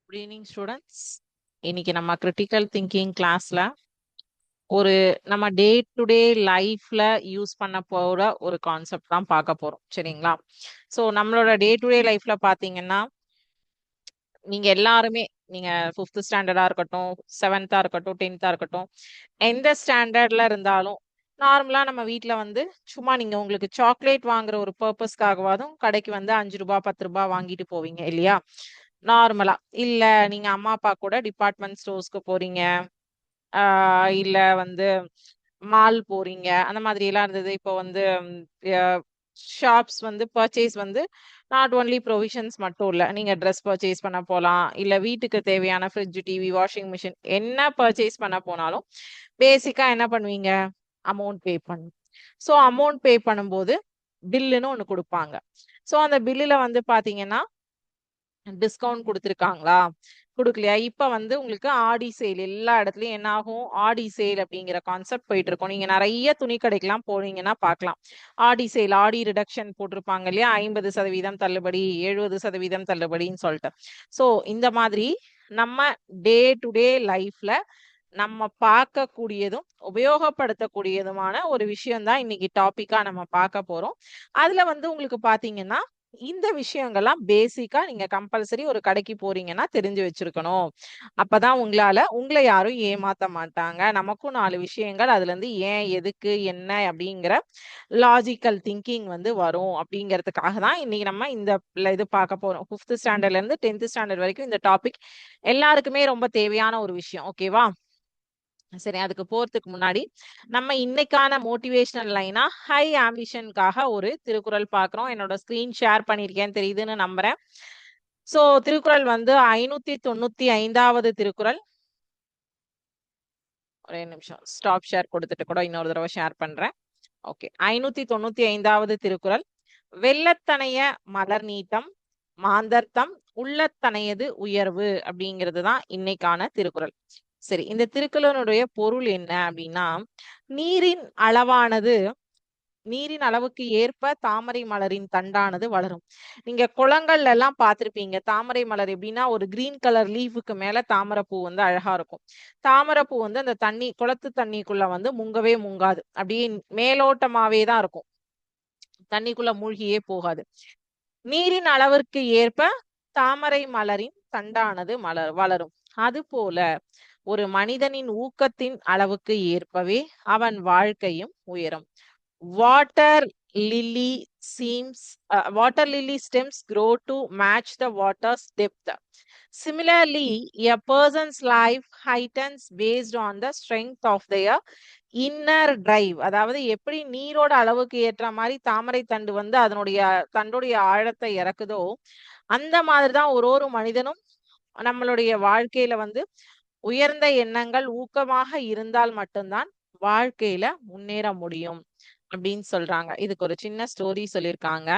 Good evening students. இன்னைக்கு நம்ம critical thinking கிளாஸ்ல ஒரு நம்ம டே டு டே லைஃப்ல யூஸ் பண்ண போற ஒரு கான்செப்ட் தான் பார்க்க போறோம். சரிங்களா? ஸோ நம்மளோட டே டு டே லைஃப்ல பாத்தீங்கன்னா நீங்க எல்லாருமே நீங்க 5th ஸ்டாண்டர்டா இருக்கட்டும், 7th இருக்கட்டும், 10th இருக்கட்டும், எந்த ஸ்டாண்டர்ட்ல இருந்தாலும் நார்மலா நம்ம வீட்ல வந்து சும்மா நீங்க உங்களுக்கு சாக்லேட் வாங்குற ஒரு பர்பஸ்க்காகவாதும் கடைக்கு வந்து 5 ரூபாய் 10 ரூபாய் வாங்கிட்டு போவீங்க இல்லையா? நார்மலா. இல்ல நீங்க அம்மா அப்பா கூட டிபார்ட்மெண்ட் ஸ்டோர்ஸ்க்கு போறீங்க. இல்ல வந்து மால் போறீங்க. அந்த மாதிரி எல்லாம் இருந்தது. இப்போ வந்து ஷாப்ஸ் வந்து பர்ச்சேஸ் வந்து நாட் ஒன்லி ப்ரொவிஷன்ஸ் மட்டும் இல்ல. நீங்க ட்ரெஸ் பர்ச்சேஸ் பண்ண போலாம். இல்ல வீட்டுக்கு தேவையான ஃப்ரிட்ஜ், டிவி, வாஷிங் மிஷின் என்ன பர்ச்சேஸ் பண்ண போனாலும் பேசிக்கா என்ன பண்ணுவீங்க? அமௌண்ட் பே பண்ணணும். ஸோ அமௌண்ட் பே பண்ணும்போது பில்லுன்னு ஒண்ணு குடுப்பாங்க. ஸோ அந்த பில்லுல வந்து பாத்தீங்கன்னா டிஸ்கவுண்ட் குடுத்துருக்காங்களா? குடுக்கலையா? இப்ப வந்து உங்களுக்கு ஆடி சேல் எல்லா இடத்துலயும் என்ன ஆகும்? ஆடி சேல் அப்படிங்கிற கான்செப்ட் போயிட்டு இருக்கும். நீங்க நெறைய துணி கடைக்கெல்லாம் போனீங்கன்னா பார்க்கலாம். ஆடி சேல், ஆடி ரிடக்ஷன் போட்டிருப்பாங்க இல்லையா? 50% தள்ளுபடி, 70% தள்ளுபடின்னு சொல்லிட்டு. ஸோ இந்த மாதிரி நம்ம டே டு டே லைஃப்ல நம்ம பார்க்கக்கூடியதும், உபயோகப்படுத்தக்கூடியதுமான ஒரு விஷயம் தான் இன்னைக்கு டாபிக்கா நம்ம பார்க்க போறோம். அதுல வந்து உங்களுக்கு பார்த்தீங்கன்னா, இந்த விஷயங்கள்லாம் பேசிக்கா நீங்க கம்பல்சரி ஒரு கடைக்கு போறீங்கன்னா தெரிஞ்சு வச்சிருக்கணும். அப்பதான் உங்கள யாரும் ஏமாத்த மாட்டாங்க. நமக்கும் 4 விஷயங்கள் அதுலருந்து ஏன், எதுக்கு, என்ன அப்படிங்கிற லாஜிக்கல் திங்கிங் வந்து வரும் அப்படிங்கிறதுக்காக தான் இன்னைக்கு நம்ம இந்த இது பார்க்க போறோம். 5th ஸ்டாண்டர்ட்ல இருந்து 10th ஸ்டாண்டர்ட் வரைக்கும் இந்த டாபிக் எல்லாருக்குமே ரொம்ப தேவையான ஒரு விஷயம். ஓகேவா? சரி, அதுக்கு போறதுக்கு முன்னாடி நம்ம இன்னைக்கான மோட்டிவேஷனல் லைனா ஹை ஆம்பிஷனுக்காக ஒரு திருக்குறள் பார்க்குறோம். என்னோட ஸ்கிரீன் ஷேர் பண்ணியிருக்கேன், தெரியுதுன்னு நம்புறேன். ஸோ திருக்குறள் வந்து 595வது திருக்குறள். ஒரே நிமிஷம் ஸ்டாப் ஷேர் கொடுத்துட்டு கூட இன்னொரு தடவை ஷேர் பண்றேன். ஓகே, 595வது திருக்குறள். வெள்ளத்தனைய மலர் நீட்டம் மாந்தர்த்தம் உள்ளத்தனையது உயர்வு அப்படிங்கிறது தான் இன்னைக்கான திருக்குறள். சரி, இந்த திருக்குறளுடைய பொருள் என்ன அப்படின்னா, நீரின் அளவானது நீரின் அளவுக்கு ஏற்ப தாமரை மலரின் தண்டானது வளரும். நீங்க குளங்கள்ல எல்லாம் பார்த்திருப்பீங்க. தாமரை மலர் எப்படின்னா ஒரு கிரீன் கலர் லீஃபுக்கு மேல தாமரை பூ வந்து அழகா இருக்கும். தாமரை பூ வந்து அந்த தண்ணி குளத்து தண்ணிக்குள்ள வந்து முங்கவே முங்காது. அப்படியே மேலோட்டமாவே தான் இருக்கும். தண்ணிக்குள்ள மூழ்கியே போகாது. நீரின் அளவிற்கு ஏற்ப தாமரை மலரின் தண்டானது வளரும். அதுபோல ஒரு மனிதனின் ஊக்கத்தின் அளவுக்கு ஏற்பவே அவன் வாழ்க்கையும் உயரும். Water lily water lily stems grow to match the water's depth. Similarly, a person's life heightens based on the strength of their inner drive. அதாவது எப்படி நீரோட அளவுக்கு ஏற்ற மாதிரி தாமரை தண்டு வந்து அதனுடைய தண்டுடைய ஆழத்தை இறக்குதோ, அந்த மாதிரிதான் ஒரு ஒரு மனிதனும் நம்மளுடைய வாழ்க்கையில வந்து உயர்ந்த எண்ணங்கள் ஊக்கமாக இருந்தால் மட்டும்தான் வாழ்க்கையில முன்னேற முடியும் அப்படின்னு சொல்றாங்க. இதுக்கு ஒரு சின்ன ஸ்டோரி சொல்லியிருக்காங்க.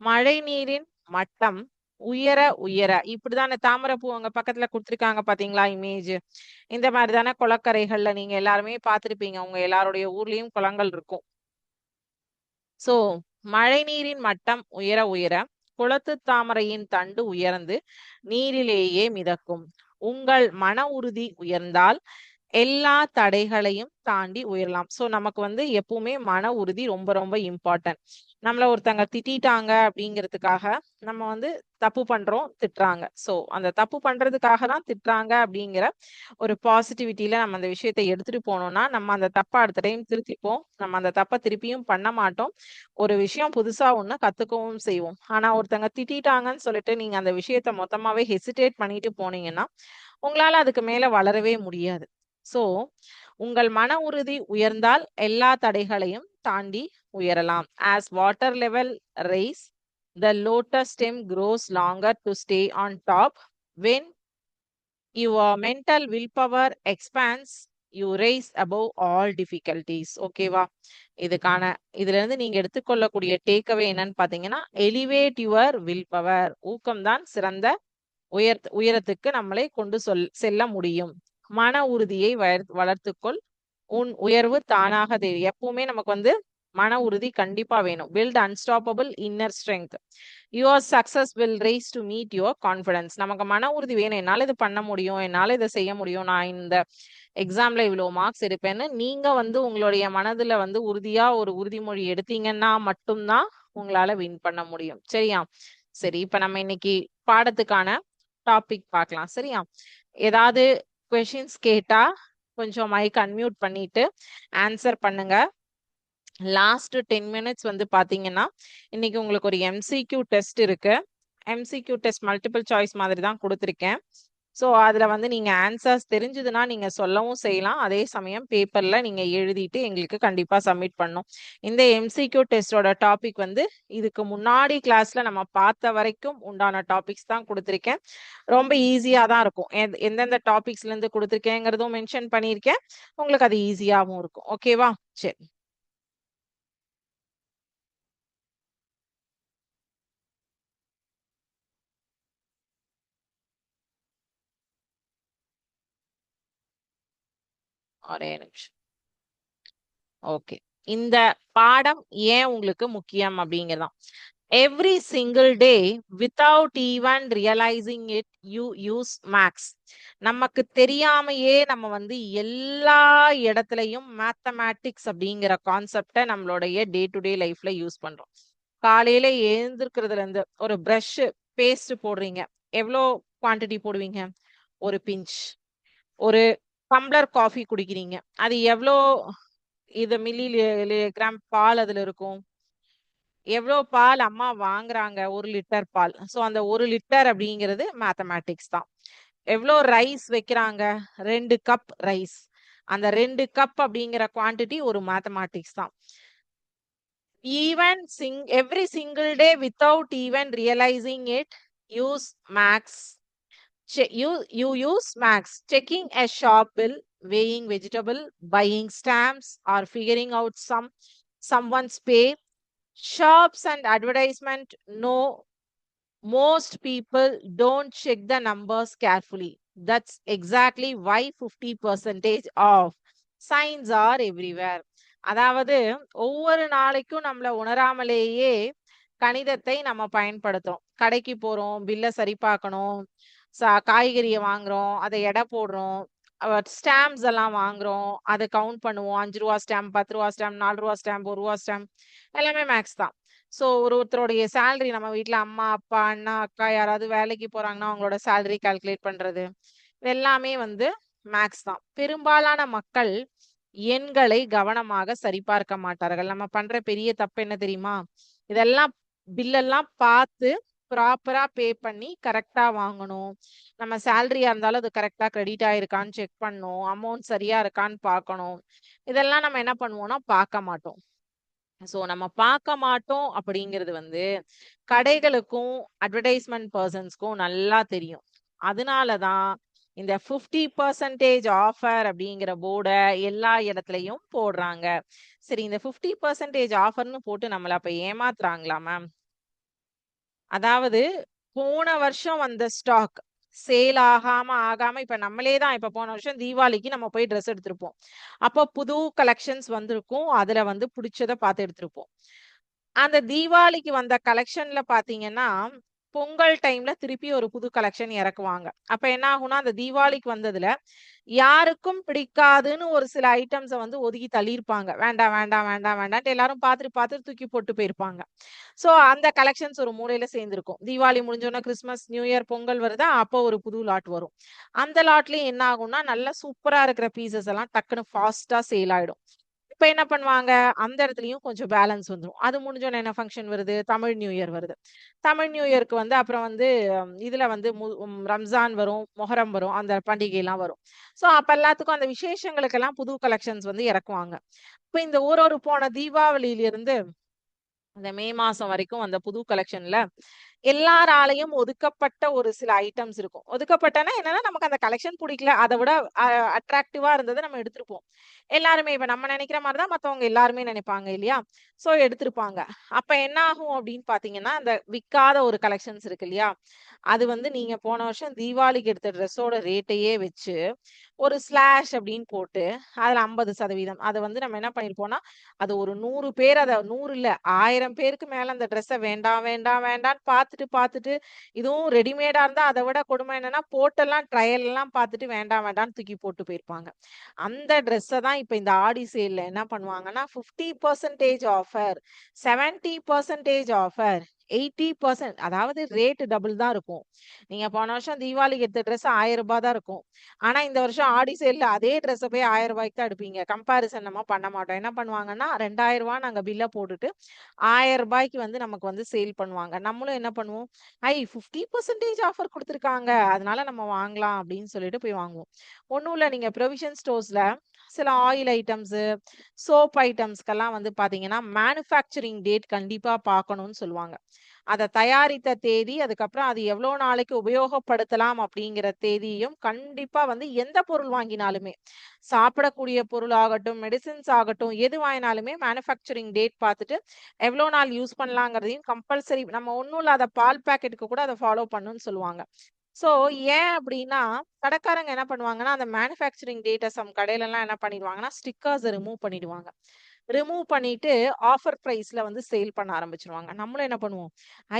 மழை நீரின் மட்டம் உயர உயர, இப்படிதானே தாமரைப்பூ அங்க பக்கத்துல கொடுத்திருக்காங்க பாத்தீங்களா இமேஜ்? இந்த மாதிரி தானே குளக்கரைகள்ல நீங்க எல்லாருமே பார்த்திருப்பீங்க. உங்க எல்லாருடைய ஊர்லயும் குளங்கள் இருக்கும். சோ மழை நீரின் மட்டம் உயர உயர குளத்து தாமரையின் தண்டு உயர்ந்து நீரிலேயே மிதக்கும். உங்கள் மன உறுதி உயர்ந்தால் எல்லா தடைகளையும் தாண்டி உயரலாம். சோ நமக்கு வந்து எப்பவுமே மன உறுதி ரொம்ப ரொம்ப இம்பார்ட்டன்ட். நம்மள ஒருத்தங்க திட்டிட்டாங்க அப்படிங்கிறதுக்காக நம்ம வந்து தப்பு பண்றோம், திட்டுறாங்க. சோ அந்த தப்பு பண்றதுக்காக தான் திட்டுறாங்க அப்படிங்கிற ஒரு பாசிட்டிவிட்டியில நம்ம அந்த விஷயத்தை எடுத்துட்டு போனோம்னா நம்ம அந்த தப்பை அடுத்த டைம் திருத்திப்போம். நம்ம அந்த தப்பை திருப்பியும் பண்ண மாட்டோம். ஒரு விஷயம் புதுசா ஒண்ணு கத்துக்கவும் செய்வோம். ஆனா ஒருத்தங்க திட்டிட்டாங்கன்னு சொல்லிட்டு நீங்க அந்த விஷயத்த மொத்தமாவே ஹெசிடேட் பண்ணிட்டு போனீங்கன்னா உங்களால அதுக்கு மேல வளரவே முடியாது. சோ உங்கள் மன உறுதி உயர்ந்தால் எல்லா தடைகளையும் தாண்டி உயரலாம். As water level rise, the lotus stem grows longer to stay on top. When your mental willpower expands, you rise above all difficulties. ஓகேவா? இதுல இருந்து நீங்க எடுத்துக்கொள்ளக்கூடிய டேக்அவே என்னன்னு பாத்தீங்கன்னா, எலிவேட் யுவர் வில் பவர். ஊக்கம்தான் சிறந்த உயரத்துக்கு நம்மளை கொண்டு செல்ல முடியும். மன உறுதியை வளர்த்துக்கொள், உன் உயர்வு தானாக தெரியும். எப்பவுமே நமக்கு வந்து மன உறுதி கண்டிப்பா வேணும். Build unstoppable inner strength. Your success will rise to meet your confidence. நமக்கு மன உறுதி வேணும், என்னால இது பண்ண முடியும், என்னால இதை செய்ய முடியும், நான் இந்த எக்ஸாம்ல இவ்வளவு மார்க்ஸ் எடுப்பேன்னு நீங்க வந்து உங்களுடைய மனதுல வந்து உறுதியா ஒரு உறுதிமொழி எடுத்தீங்கன்னா மட்டும்தான் உங்களால வின் பண்ண முடியும். சரியா? சரி, இப்ப நம்ம இன்னைக்கு பாடத்துக்கான டாபிக் பார்க்கலாம். சரியா? ஏதாவது கொஸ்டின்ஸ் கேட்டா கொஞ்சம் மைக் அன்மியூட் பண்ணிட்டு ஆன்சர் பண்ணுங்க. லாஸ்ட் 10 மினிட்ஸ் வந்து பாத்தீங்கன்னா இன்னைக்கு உங்களுக்கு ஒரு எம்சிக்யூ டெஸ்ட் இருக்கு. எம்சிக்யூ டெஸ்ட் மல்டிபிள் சாய்ஸ் மாதிரி தான் கொடுத்துருக்கேன். ஸோ அதுல வந்து நீங்க ஆன்சர்ஸ் தெரிஞ்சதுன்னா நீங்க சொல்லவும் செய்யலாம். அதே சமயம் பேப்பர்ல நீங்க எழுதிட்டு எங்களுக்கு கண்டிப்பா சப்மிட் பண்ணணும். இந்த எம்சிக்யூ டெஸ்டோட டாபிக் வந்து இதுக்கு முன்னாடி கிளாஸ்ல நம்ம பார்த்த வரைக்கும் உண்டான டாபிக்ஸ் தான் கொடுத்துருக்கேன். ரொம்ப ஈஸியா தான் இருக்கும். எந்தெந்த டாபிக்ஸ்ல இருந்து கொடுத்துருக்கேங்கிறதும் மென்ஷன் பண்ணியிருக்கேன். உங்களுக்கு அது ஈஸியாவும் இருக்கும். ஓகேவா? சரி. ஒரே நிமிஷம். ஓகே, இந்த பாடம் ஏன் உங்களுக்கு முக்கியம் அப்படிங்கிறதான். Every single day without even realising it you use maths. நமக்கு தெரியாமையே நம்ம வந்து எல்லா இடத்துலையும் மேத்தமேட்டிக்ஸ் அப்படிங்கிற கான்செப்டை நம்மளுடைய டே டு டே லைஃப்ல யூஸ் பண்றோம். காலையில எழுந்திருக்கிறதுல இருந்து ஒரு பிரஷ் பேஸ்ட் போடுறீங்க, எவ்வளோ குவான்டிட்டி போடுவீங்க? ஒரு பிஞ்ச். ஒரு டம்ளர் காஃபி குடிக்கிறீங்க, அது எவ்வளோ இது கிராம் பால் அதுல இருக்கும்? எவ்வளோ பால் அம்மா வாங்குறாங்க? 1 லிட்டர் பால். ஸோ அந்த 1 லிட்டர் அப்படிங்கிறது மேத்தமேட்டிக்ஸ் தான். எவ்வளோ ரைஸ் வைக்கிறாங்க? 2 கப் ரைஸ். அந்த 2 கப் அப்படிங்கிற குவான்டிட்டி ஒரு மேத்தமேட்டிக்ஸ் தான். Every single day without even realising it use maths. You use max. Checking a shop bill, weighing vegetable, buying stamps, or figuring out someone's pay. Shops and advertisement, no, most people don't check the numbers carefully. That's exactly why 50% of signs are everywhere. அதாவது ஒவ்வொரு நாளைக்கும் நம்மள உணராமலேயே கணிதத்தை நம்ம பயன்படுத்துறோம். கடைக்கு போறோம், பில்ல சரி பார்க்கணும், காய்கறியை வாங்குறோம், அதை எடை போடுறோம், ஸ்டாம்ப்ஸ் எல்லாம் வாங்குறோம், அதை கவுண்ட் பண்ணுவோம். 5 ரூபா ஸ்டாம்ப், 10 ரூபா ஸ்டாம்ப், 4 ரூபா ஸ்டாம்ப், 1 ரூபா ஸ்டாம்ப், எல்லாமே மேக்ஸ் தான். ஸோ ஒருத்தருடைய சேலரி, நம்ம வீட்டில் அம்மா அப்பா அண்ணா அக்கா யாராவது வேலைக்கு போறாங்கன்னா அவங்களோட சேலரி கால்குலேட் பண்றது, எல்லாமே வந்து மேக்ஸ் தான். பெரும்பாலான மக்கள் எண்களை கவனமாக சரிபார்க்க மாட்டார்கள். நம்ம பண்ற பெரிய தப்பு என்ன தெரியுமா? இதெல்லாம் பில்லெல்லாம் பார்த்து ப்ராப்பரா பே பண்ணி கரெக்டா வாங்கணும். நம்ம சேலரியா இருந்தாலும் அது கரெக்டா கிரெடிட் ஆயிருக்கான்னு செக் பண்ணணும், அமௌண்ட் சரியா இருக்கான்னு பார்க்கணும். இதெல்லாம் நம்ம என்ன பண்ணுவோம்னா பார்க்க மாட்டோம். ஸோ நம்ம பார்க்க மாட்டோம் அப்படிங்கிறது வந்து கடைகளுக்கும் அட்வர்டைஸ்மெண்ட் பர்சன்ஸ்க்கும் நல்லா தெரியும். அதனாலதான் இந்த 50% ஆஃபர் அப்படிங்கிற போர்டை எல்லா இடத்துலயும் போடுறாங்க. சரி, இந்த 50% ஆஃபர்னு போட்டு நம்மள அப்ப ஏமாத்துறாங்களா மேம்? அதாவது போன வருஷம் வந்த ஸ்டாக் சேல் ஆகாம இப்ப நம்மளே தான், இப்ப போன வருஷம் தீபாவளிக்கு நம்ம போய் ட்ரெஸ் எடுத்திருப்போம். அப்போ புது கலெக்ஷன்ஸ் வந்திருக்கும், அதுல வந்து பிடிச்சதை பார்த்து எடுத்திருப்போம். அந்த தீபாவளிக்கு வந்த கலெக்ஷன்ல பாத்தீங்கன்னா பொங்கல் டைம்ல திருப்பி ஒரு புது கலெக்ஷன் இறக்குவாங்க. அப்ப என்ன ஆகும்னா அந்த தீபாவளிக்கு வந்ததுல யாருக்கும் பிடிக்காதுன்னு ஒரு சில ஐட்டம்ஸை வந்து ஒதுக்கி தள்ளியிருப்பாங்க. வேண்டாம் வேண்டாம் வேண்டாம் வேண்டாம்ட்டு எல்லாரும் பார்த்துட்டு தூக்கி போட்டு போயிருப்பாங்க. ஸோ அந்த கலெக்ஷன்ஸ் ஒரு மூலையில சேர்ந்திருக்கும். தீபாவளி முடிஞ்சோன்னா கிறிஸ்மஸ், நியூ இயர், பொங்கல் வருதா, அப்போ ஒரு புது லாட் வரும். அந்த லாட்லயும் என்ன ஆகும்னா நல்லா சூப்பரா இருக்கிற பீசஸ் எல்லாம் டக்குன்னு ஃபாஸ்டா சேல் ஆயிடும். இப்ப என்ன பண்ணுவாங்க, அந்த இடத்துலயும் கொஞ்சம் பேலன்ஸ் வந்துரும். அது முடிஞ்சோன என்ன ஃபங்க்ஷன் வருது? தமிழ் நியூ இயர் வருது. தமிழ் நியூ இயர்க்கு வந்து அப்புறம் வந்து இதுல வந்து ரம்ஜான் வரும், மொஹரம் வரும், அந்த பண்டிகை எல்லாம் வரும். சோ அப்ப எல்லாத்துக்கும் அந்த விசேஷங்களுக்கெல்லாம் புது கலெக்ஷன்ஸ் வந்து இறக்குவாங்க. இப்ப இந்த ஒரு போன தீபாவளியில இருந்து இந்த மே மாசம் வரைக்கும் அந்த புது கலெக்ஷன்ல எல்லாராலையும் ஒதுக்கப்பட்ட ஒரு சில ஐட்டம்ஸ் இருக்கும். ஒதுக்கப்பட்டனா என்னன்னா, நமக்கு அந்த கலெக்ஷன் புடிக்கல. அத விட அட்ராக்டிவா இருந்தத நம்ம எடுத்திருப்போம். எல்லாருமே இப்ப நம்ம நெனைக்கிற மாரி தான் மத்தவங்க எல்லாருமே நெனைப்பாங்க இல்லையா? சோ எடுத்திருப்பாங்க. அப்ப என்ன ஆகும் அப்படின்னு பார்த்தீங்கன்னா, அந்த விக்காத ஒரு கலெக்ஷன்ஸ் இருக்கு இல்லையா? அது வந்து நீங்க போன வருஷம் தீபாவளிக்கு எடுத்த ட்ரெஸ்ஸோட ரேட்டையே வச்சு, ஒரு ஸ்லாஷ் அப்படின்னு போட்டு, அதுல 50% அத வந்து நம்ம என்ன பண்ணியிருப்போம்னா, அது ஒரு 100 பேர் அத 100 இல்ல 1000 பேருக்கு மேல அந்த ட்ரெஸ்ஸ வேண்டாம், வேண்டாம், வேண்டான்னு பார்த்துட்டு, பார்த்துட்டு இதுவும் ரெடிமேடா இருந்தா அத விட கொடுமை என்னன்னா, போட்டெல்லாம் ட்ரையல் எல்லாம் பார்த்துட்டு வேண்டாம், வேண்டான்னு தூக்கி போட்டு போயிருப்பாங்க. அந்த ட்ரெஸ்ஸ தான் இப்ப இந்த ஆடி சேல்ல என்ன பண்ணுவாங்கன்னா, 50% ஆஃபர், 70% ஆஃபர், 80% அதாவது ரேட் டபுள் தான் இருக்கும். நீங்க போன வருஷம் தீபாவளிக்கு எடுத்த ட்ரெஸ் ரூ. 1000 தான் இருக்கும். ஆனா இந்த வருஷம் ஆடி சேல்ல அதே ட்ரெஸ்ஸ போய் ரூ. 1000க்கு தான் எடுப்பீங்க. கம்பேரிசன் நம்ம பண்ண மாட்டோம். என்ன பண்ணுவாங்கன்னா, ரூ. 2000 நாங்க பில்ல போட்டுட்டு ரூ. 1000க்கு வந்து நமக்கு வந்து சேல் பண்ணுவாங்க. நம்மளும் என்ன பண்ணுவோம், 50% ஆஃபர் குடுத்துருக்காங்க. அதனால நம்ம வாங்கலாம் அப்படின்னு சொல்லிட்டு போய் வாங்குவோம். ஒண்ணும் இல்ல நீங்க ப்ரொவிஷன் ஸ்டோர்ஸ்ல சில ஆயில் ஐட்டம்ஸு, சோப் ஐட்டம்ஸ்க்கெல்லாம் வந்து பார்த்தீங்கன்னா, மேனுஃபேக்சரிங் டேட் கண்டிப்பா பார்க்கணும்னு சொல்லுவாங்க. அத தயாரித்த தேதி, அதுக்கப்புறம் அது எவ்வளோ நாளைக்கு உபயோகப்படுத்தலாம் அப்படிங்கிற தேதியும் கண்டிப்பா வந்து எந்த பொருள் வாங்கினாலுமே, சாப்பிடக்கூடிய பொருள் ஆகட்டும், மெடிசின்ஸ் ஆகட்டும், எது வாங்கினாலுமே மேனுஃபேக்சரிங் டேட் பார்த்துட்டு, எவ்வளோ நாள் யூஸ் பண்ணலாங்கிறதையும் கம்பல்சரி நம்ம ஒண்ணும் இல்லாத பால் பாக்கெட்டுக்கு கூட அத ஃபாலோ பண்ணணும்னு சொல்லுவாங்க. ஸோ ஏன் அப்டின்னா, கடைக்காரங்க என்ன பண்ணுவாங்கன்னா, அந்த மேனுஃபேக்சரிங் டேட்ட சம் கடையிலலாம் என்ன பண்ணிடுவாங்கன்னா, ஸ்டிக்கர்ஸ ரிமூவ் பண்ணிடுவாங்க. ரிமூவ் பண்ணிட்டு ஆஃபர் பிரைஸ்ல வந்து சேல் பண்ண ஆரம்பிச்சுருவாங்க. நம்மளும் என்ன பண்ணுவோம்,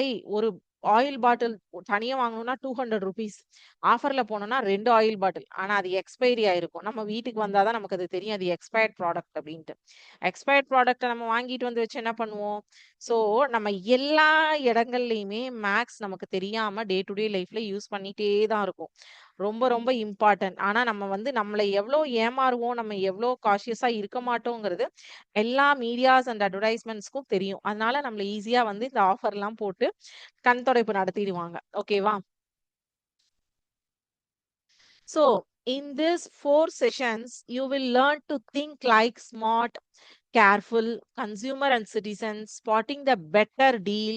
ஐ ஒரு ஆயில் பாட்டில் தனியா வாங்கணும்னா ₹200 ஆஃபர்ல போனோம்னா 2 ஆயில் பாட்டில். ஆனா அது எக்ஸ்பைரி ஆயிருக்கும். நம்ம வீட்டுக்கு வந்தா தான் நமக்கு அது தெரியும். அது எக்ஸ்பயர்ட் ப்ராடக்ட் அப்டின்ட்டு. எக்ஸ்பயர்ட் ப்ராடக்ட்ட நம்ம வாங்கிட்டு வந்து வச்சு என்ன பண்ணுவோம், ஸோ நம்ம எல்லா இடங்கள்லயுமே மேக்ஸ் நமக்கு தெரியாம டே டு டே லைஃப்ல யூஸ் பண்ணிட்டே தான் இருக்கோம். ரொம்ப ரொம்ப இம்பார்ட்டன்ட். ஆனா நம்ம வந்து நம்மள எவ்ளோ ஏமாறுவோம், நம்ம எவ்ளோ காஷியஸா இருக்க மாட்டோங்கிறது எல்லா மீடியாஸ் அண்ட் அட்வர்டைஸ்மென்ட்ஸ்க்கும் தெரியும். அதனால நம்மள ஈஸியா வந்து இந்த ஆஃபர்லாம் போட்டு கண் துடைப்பு நடத்திடுவாங்க. ஓகேவா? So, in these 4 sessions, you will learn to think like smart, careful consumer and citizens, spotting the better deal,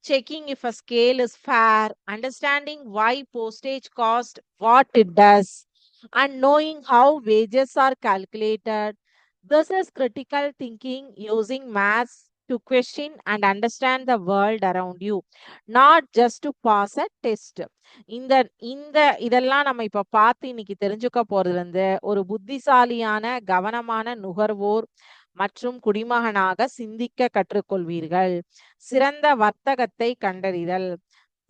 checking if a scale is fair, understanding why postage cost what it does, and knowing how wages are calculated. This is critical thinking using maths to question and understand the world around you, not just to pass a test. இந்த இந்த இதெல்லாம் நம்ம இப்ப பார்த்து இன்னைக்கு தெரிஞ்சுக்க போறது வந்து ஒரு புத்திசாலியான கவனமான நுகர்வோர் மற்றும் குடிமகனாக சிந்திக்க கற்றுக்கொள்வீர்கள். சிறந்த வர்த்தகத்தை கண்டறிதல்,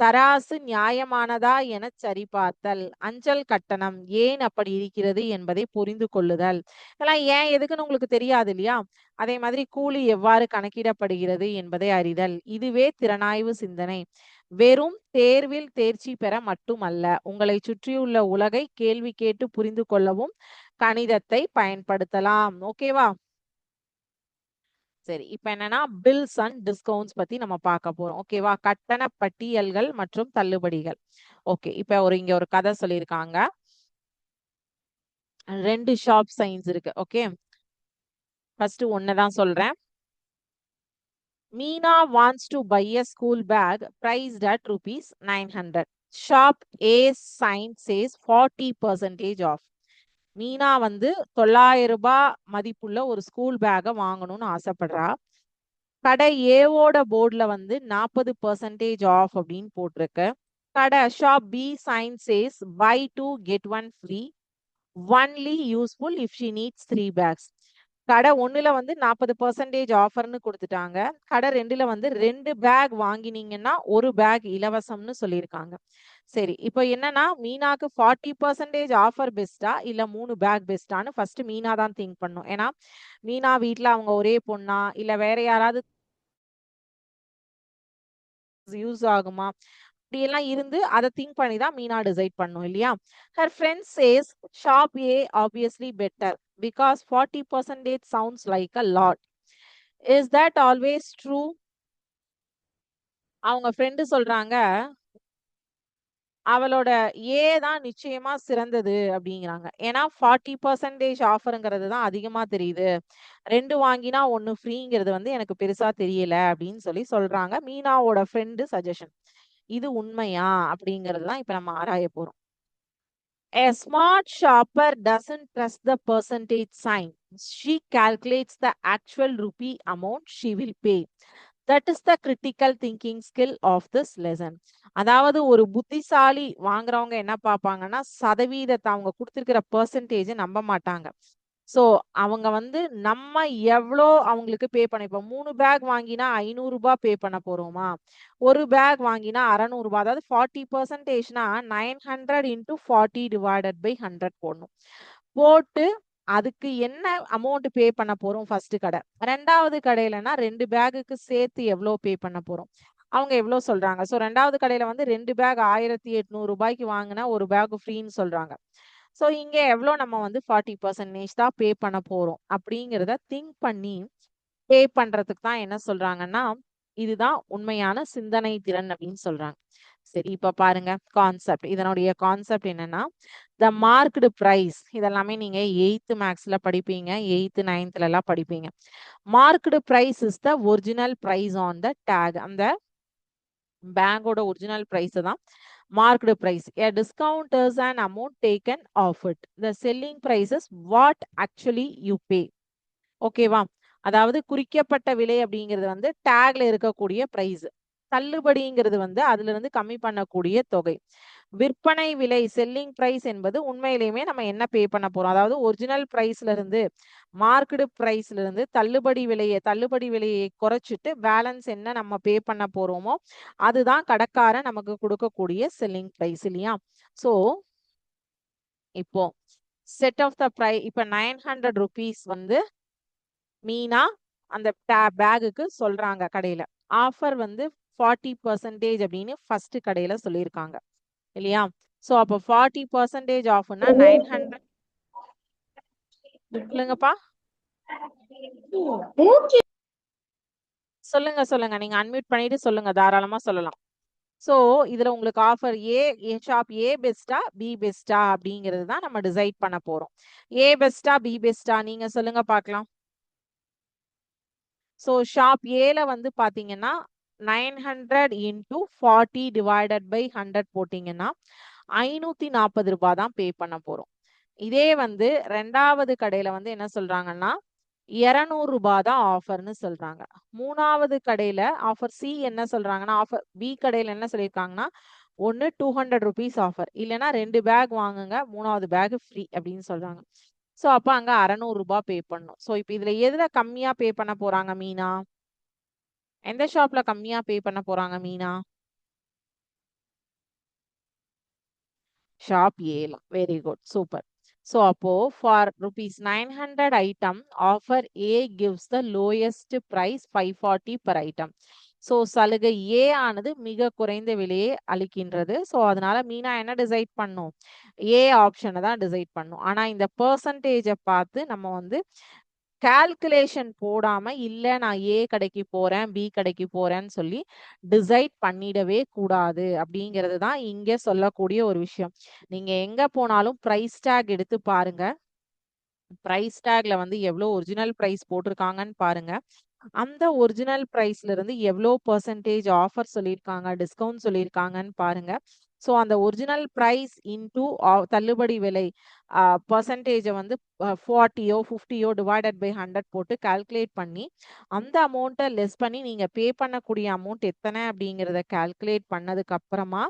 தராசு நியாயமானதா என சரிபார்த்தல், அஞ்சல் கட்டணம் ஏன் அப்படி இருக்கிறது என்பதை புரிந்து கொள்ளுதல். இதெல்லாம் ஏன் எதுக்குன்னு உங்களுக்கு தெரியாது இல்லையா? அதே மாதிரி கூலி எவ்வாறு கணக்கிடப்படுகிறது என்பதை அறிதல். இதுவே திறனாய்வு சிந்தனை. வெறும் தேர்வில் தேர்ச்சி பெற மட்டுமல்ல, உங்களை சுற்றியுள்ள உலகை கேள்வி கேட்டு புரிந்து கொள்ளவும் கணிதத்தை பயன்படுத்தலாம். ஓகேவா? சரி. இப்ப என்னன்னா பில்ஸ் அண்ட் டிஸ்கவுண்ட்ஸ் பத்தி நம்ம பார்க்க போறோம். ஓகேவா? கட்டண பட்டியல்கள் மற்றும் தள்ளுபடிகள். ஓகே. இப்ப இங்க ஒரு கதை சொல்லியிருக்காங்க. 2 ஷாப் சைன்ஸ் இருக்கு. ஓகே. ஃபர்ஸ்ட் ஒண்ண தான் சொல்றேன். Meena wants to buy a school bag priced at rupees 900. Shop A sign says 40% off. Meena வந்து ₹900 மதிப்புள்ள ஒரு ஸ்கூல் பேக்க வாங்கணும்னு ஆசைப்படுறா. கடை ஏவோட போர்டுல வந்து 40% ஆஃப் அப்படின்னு போட்டிருக்கு. கடை shop B sign says buy 2 get 1 free, only useful if she needs 3 packs. கடை 1ல வந்து 40% ஆஃபர்னு குடுத்துட்டாங்க. கடை 2ல வந்து 2 பேக் வாங்கினீங்கன்னா 1 பேக் இலவசம்னு சொல்லியிருக்காங்க. சரி. இப்போ என்னன்னா மீனாக்கு 40% ஆஃபர் பெஸ்ட்டா? இல்ல 3 பேக் பெஸ்ட்டான்னு ஃபர்ஸ்ட் மீனா தான் திங்க் பண்ணணும். ஏன்னா, மீனா வீட்ல அவங்க ஒரே பொண்ணா? இல்ல வேற யாராவது யூஸ் ஆகுமா? இப்படியெல்லாம் இருந்து அத திங்க் பண்ணி தான் மீனா டிசைட் பண்ணும் இல்லையா? Her friend says shop A obviously better because 40% sounds like a lot. Is that always true? அவங்க ஃப்ரெண்டு சொல்றாங்க, அவளோட ஏ தான் நிச்சயமா சிறந்தது அப்படிங்கிறாங்க. ஏன்னா 40% ஆஃபர்ங்கிறது தான் அதிகமா தெரியுது. 2 வாங்கினா 1 ஃப்ரீங்கிறது வந்து எனக்கு பெருசா தெரியல அப்படின்னு சொல்றாங்க. மீனாவோட ஃப்ரெண்டு சஜஷன். இது உண்மையா அப்படிங்கிறது தான் இப்ப நம்ம ஆராய போறோம். A smart shopper doesn't trust the percentage sign. She calculates the actual rupee amount she will pay. That is the critical thinking skill of this lesson. அதாவது ஒரு புத்திசாலி வாங்குறவங்க என்ன பார்ப்பாங்கன்னா, சதவீதத்தை அவங்க கொடுத்திருக்கிற பெர்சன்டேஜ் நம்ப மாட்டாங்க. ஸோ அவங்க வந்து நம்ம எவ்வளோ அவங்களுக்கு பே பண்ண இப்போ 3 பேக் வாங்கினா ரூ. 500 பே பண்ண போறோமா? ஒரு பேக் வாங்கினா ரூ. 600, அதாவது 40%னா 900 இன்டூ 40 டிவைடட் பை 100 போடணும். போட்டு அதுக்கு என்ன அமௌண்ட் பே பண்ண போறோம் ஃபர்ஸ்ட் கடை. 2வது கடையிலனா 2 பேக்குக்கு சேர்த்து எவ்வளோ பே பண்ண போறோம். அவங்க எவ்வளோ சொல்றாங்க. ஸோ 2வது கடையில வந்து 2 பேக் ரூ. 1800 வாங்கினா ஒரு பேக் ஃப்ரீன்னு சொல்றாங்க. ஸோ இங்க எவ்வளோ நம்ம வந்து 40% தான் பே பண்ண போறோம் அப்படிங்கிறத திங்க் பண்ணி பே பண்றதுக்கு தான் என்ன சொல்றாங்கன்னா, இதுதான் உண்மையான சிந்தனை திறன் அப்படின்னு சொல்றாங்க. சரி, இப்ப பாருங்க கான்செப்ட். இதனுடைய கான்செப்ட் என்னன்னா, த மார்க்டு பிரைஸ் இதெல்லாமே நீங்க 8th மேக்ஸ்ல படிப்பீங்க, 8th 9thல எல்லாம் படிப்பீங்க. Marked price is the original price on the tag. அந்த பேங்கோட ஒரிஜினல் பிரைஸ் தான் marked price. A discount is an amount taken off it. The selling price is what actually you pay. ஓகேவா? அதாவது குறிக்கப்பட்ட விலை அப்படிங்கிறது வந்து டேக்ல இருக்கக்கூடிய பிரைஸ். தள்ளுபடிங்கிறது வந்து அதுல இருந்து கம்மி பண்ணக்கூடிய தொகை. விற்பனை விலை செல்லிங் பிரைஸ் என்பது உண்மையிலேயுமே நம்ம என்ன பே பண்ண போறோம். அதாவது ஒரிஜினல் பிரைஸ்ல இருந்து மார்க்கெட் பிரைஸ்ல இருந்து தள்ளுபடி விலையை குறைச்சிட்டு பேலன்ஸ் என்ன நம்ம பே பண்ண போறோமோ அதுதான் கடைக்காரன் நமக்கு கொடுக்கக்கூடிய செல்லிங் பிரைஸ் இல்லையா? ஸோ இப்போ செட் ஆஃப் த பிரைஸ் இப்போ 900 ருபீஸ் வந்து மீனா அந்த பேக்குக்கு சொல்றாங்க கடையில. ஆஃபர் வந்து 40% அப்படின்னு ஃபர்ஸ்ட் கடையில சொல்லியிருக்காங்க இல்லையா? ஸோ அப்போ 40% ஆஃப்னா 900 சொல்லுங்கப்பா. சொல்லுங்க நீங்க அன்மியூட் பண்ணிட்டு சொல்லுங்க, தாராளமா சொல்லலாம். ஸோ இதுல உங்களுக்கு ஆஃபர் ஷாப் ஏ பெஸ்டா பி பெஸ்டா அப்படிங்கிறது தான் நம்ம டிசைட் பண்ண போறோம். ஏ பெஸ்டா பி பெஸ்டா நீங்க சொல்லுங்க பார்க்கலாம். ஸோ ஷாப் ஏல வந்து பாத்தீங்கன்னா 900 இன்டூ 40 டிவைடட் பை 100 போட்டீங்கன்னா 540 ரூபாய் தான் பே பண்ண போறோம். இதே வந்து 2வது கடையில வந்து என்ன சொல்றாங்கன்னா 200 ரூபாய் தான் ஆஃபர்னு சொல்றாங்க. 3வது கடையில ஆஃபர் சி என்ன சொல்றாங்கன்னா, ஆஃபர் பி கடையில என்ன சொல்லியிருக்காங்கன்னா, ஒன்னு 200 ருபீஸ் ஆஃபர், இல்லைன்னா 2 பேக் வாங்குங்க 3வது பேக் ஃப்ரீ அப்படின்னு சொல்றாங்க. ஸோ அப்ப அங்க 600 ரூபாய் பே பண்ணணும். ஸோ இப்போ இதுல எதுல கம்மியா பே பண்ண போறாங்க மீனா? எந்த ஷாப்ல கம்மியா பே பண்ண போறாங்க மீனா? ஷாப் ஏல. Very good, super. So அப்போ for rupees 900 item, offer A gives the lowest price 540 per item. So சலுகை A ஆனது மிக குறைந்த விலையை அளிக்கின்றது. ஸோ அதனால மீனா என்ன டிசைட் பண்ணும்? ஏ ஆப்ஷனை தான் டிசைட் பண்ணும். ஆனா இந்த பெர்சன்டேஜை பார்த்து நம்ம வந்து கால்குலேஷன் போடாம இல்ல நான் ஏ கடைக்கு போறேன் பி கடைக்கு போறேன்னு சொல்லி டிசைட் பண்ணிடவே கூடாது அப்படிங்கிறது தான் இங்க சொல்லக்கூடிய ஒரு விஷயம். நீங்க எங்க போனாலும் பிரைஸ் டேக் எடுத்து பாருங்க. பிரைஸ் டேக்ல வந்து எவ்வளவு ஒரிஜினல் பிரைஸ் போட்டிருக்காங்கன்னு பாருங்க. அந்த ஒரிஜினல் பிரைஸ்ல இருந்து எவ்வளோ பெர்சன்டேஜ் ஆஃபர் சொல்லியிருக்காங்க, டிஸ்கவுண்ட் சொல்லியிருக்காங்கன்னு பாருங்க. ஸோ அந்த ஒரிஜினல் பிரைஸ் இன்டூ தள்ளுபடி விலை பெர்சன்டேஜை வந்து 40யோ 50யோ டிவைடட் பை 100 போட்டு கால்குலேட் பண்ணி அந்த அமௌண்ட்டை லெஸ் பண்ணி நீங்க பே பண்ணக்கூடிய அமௌண்ட் எத்தனை அப்படிங்கிறத கால்குலேட் பண்ணதுக்கு அப்புறமா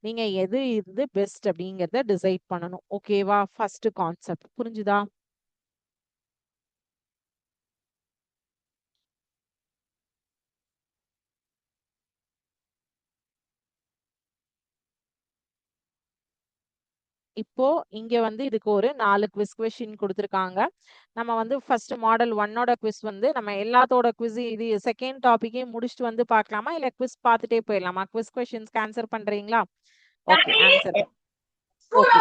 நீங்க எது இது பெஸ்ட் அப்படிங்கிறத டிசைட் பண்ணணும். ஓகேவா? ஃபர்ஸ்ட் கான்செப்ட் புரிஞ்சுதா? இப்போ இங்க வந்து இதுக்கு ஒரு 4 குவிஸ் கொஸ்டின் கொடுத்துருக்காங்க. நம்ம வந்து ஃபர்ஸ்ட் மாடல் 1ஓட குவிஸ் வந்து நம்ம எல்லாத்தோட குவிஸ் இது செகண்ட் டாபிக்கையும் முடிச்சுட்டு வந்து பார்க்கலாமா, இல்ல குவிஸ் பார்த்துட்டே போயிடலாமா? குவிஸ் கொஸ்டின்ஸ்க்கு ஆன்சர் பண்றீங்களா? Okay, answer. ஓகே,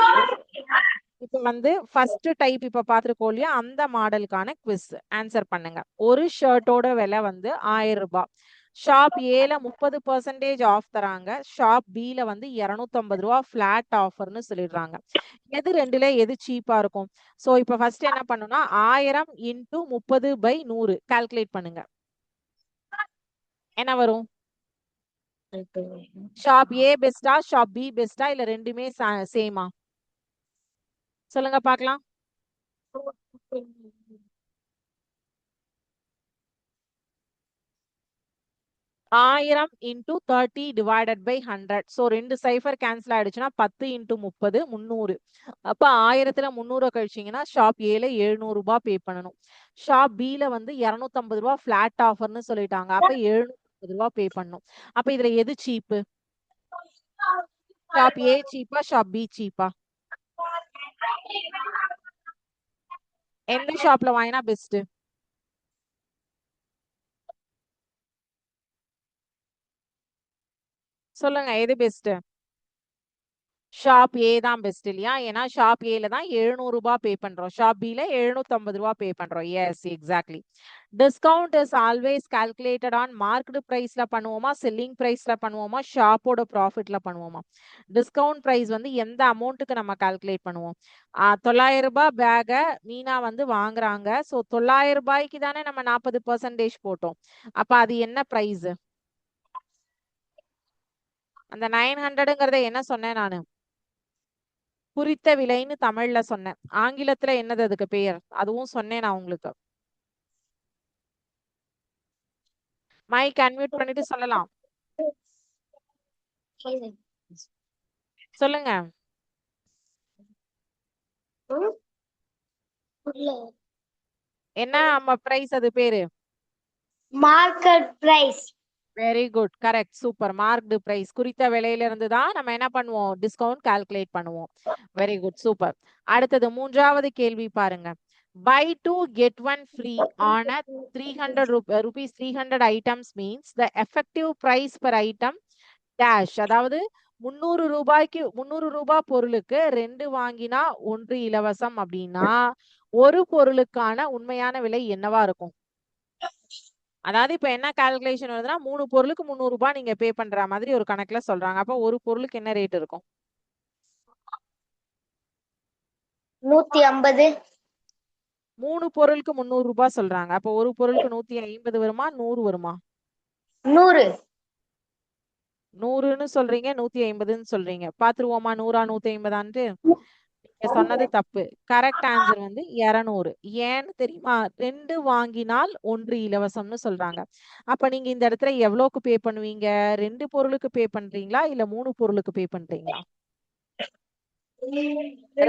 இப்போ வந்து ஃபர்ஸ்ட் டைப் இப்ப பார்த்துருக்கோம் இல்லையா, அந்த மாடலுக்கான குவிஸ் ஆன்சர் பண்ணுங்க. ஒரு ஷர்ட்டோட விலை வந்து 1000 ரூபாய். ஷாப் ஏல 30% ஆஃப் தராங்க. ஷாப் பில வந்து 250 ரூபாய் ஃபிளாட் ஆஃபர்னு சொல்லிடுறாங்க. எது ரெண்டுல எது சீப்பா இருக்கும்? சோ இப்ப ஃபர்ஸ்ட் என்ன பண்ணணும்னா 1000 இன்டூ 30/100 கால்குலேட் பண்ணுங்க. என்ன வரும்? ஷாப் ஏ பெஸ்டா, ஷாப் பி பெஸ்டா, இல்ல ரெண்டுமே சேமா? சொல்லுங்க பார்க்கலாம். 1000 into 30 divided by 100. So 2 cipher cancel ஆயிடுச்சுன்னா 10 into 30 300. அப்ப 1000ல 300 கழிச்சீங்கன்னா ஷாப் ஏல 700 ரூபாய் பே பண்ணணும். ஷாப் பில வந்து 250 ரூபாய் ஃபிளாட் ஆஃபர்னு சொல்லிட்டாங்க. அப்ப 750 ரூபாய் பே பண்ணணும். அப்ப இதுல எது சீப்பு? ஷாப் ஏ சீப்பா, ஷாப் பி சீப்பா? எந்த ஷாப்ல வாங்கினா பெஸ்ட்? சொல்லுங்க எது பெஸ்ட்? ஷாப் ஏ தான் பெஸ்ட் இல்லையா? ஏன்னா ஷாப் ஏல தான் 700 ரூபாய் பே பண்றோம். ஷாப் பில 750 ரூபாய் பே பண்றோம். Yes exactly. Discount is always calculated on marked பிரைஸ்ல பண்ணுவோமா, செல்லிங் பிரைஸ்ல பண்ணுவோமா, ஷாப்போட ப்ராஃபிட்ல பண்ணுவோமா? டிஸ்கவுண்ட் பிரைஸ் வந்து எந்த அமௌண்ட்டுக்கு நம்ம கால்குலேட் பண்ணுவோம்? 900 ரூபாய் பேக மீனா வந்து வாங்குறாங்க. ஸோ 900 ரூபாய்க்கு தானே நம்ம 40% போட்டோம். அப்ப அது என்ன பிரைஸ்? அந்த 900ங்கிறத என்ன சொன்னேன் நானு? குறித்த விலைன்னு தமிழ்ல சொன்னேன். ஆங்கிலத்துல என்னது அதுக்கு பெயர்? அதுவும் சொன்னேன் நான் உங்களுக்கு. மைக் அன்மியூட் பண்ணிட்டு சொல்லலாம். சொல்லுங்க. என்ன பிரைஸ் அது பேரு? Market price. Very good, correct, super. Marked price குறித்த விலையில இருந்து தான் நம்ம என்ன பண்ணுவோம்? டிஸ்கவுண்ட் கால்குலேட் பண்ணுவோம். Very good, super. அடுத்தது 3வது கேள்வி பாருங்க. Buy 2 get 1 free on a 300 rupees 300 items means the effective price per item dash. அதாவது 300 ரூபாய்க்கு 300 ரூபாய் பொருளுக்கு 2 வாங்கினா 1 இலவசம் அப்படின்னா ஒரு பொருளுக்கான உண்மையான விலை என்னவா இருக்கும்? அதாவது இப்ப என்ன கால்குலேஷன் வருதுன்னா 3 பொருளுக்கு 300 ரூபாய் நீங்க பே பண்ற மாதிரி ஒரு கணக்குல சொல்றாங்க. அப்ப ஒரு பொருளுக்கு என்ன ரேட் இருக்கும்? 150. 3 பொருளுக்கு 300 ரூபாய் சொல்றாங்க. அப்ப ஒரு பொருளுக்கு 150 வருமா, 100 வருமா? 100. 100ன்னு சொல்றீங்க, 150ன்னு சொல்றீங்க. பாத்துருவோமா 100ஆ 150ஆன்ட்டு? நீங்க சொன்னது தப்பு. கரெக்ட் ஆன்சர் வந்து 200. ஏன்னு தெரியுமா? 2 வாங்கினால் 1 இலவசம்னு சொல்றாங்க. அப்ப நீங்க இந்த இடத்துல எவ்வளவுக்கு பே பண்ணுவீங்க? 2 பொருளுக்கு பே பண்றீங்களா, இல்ல 3 பொருளுக்கு பே பண்றீங்களா?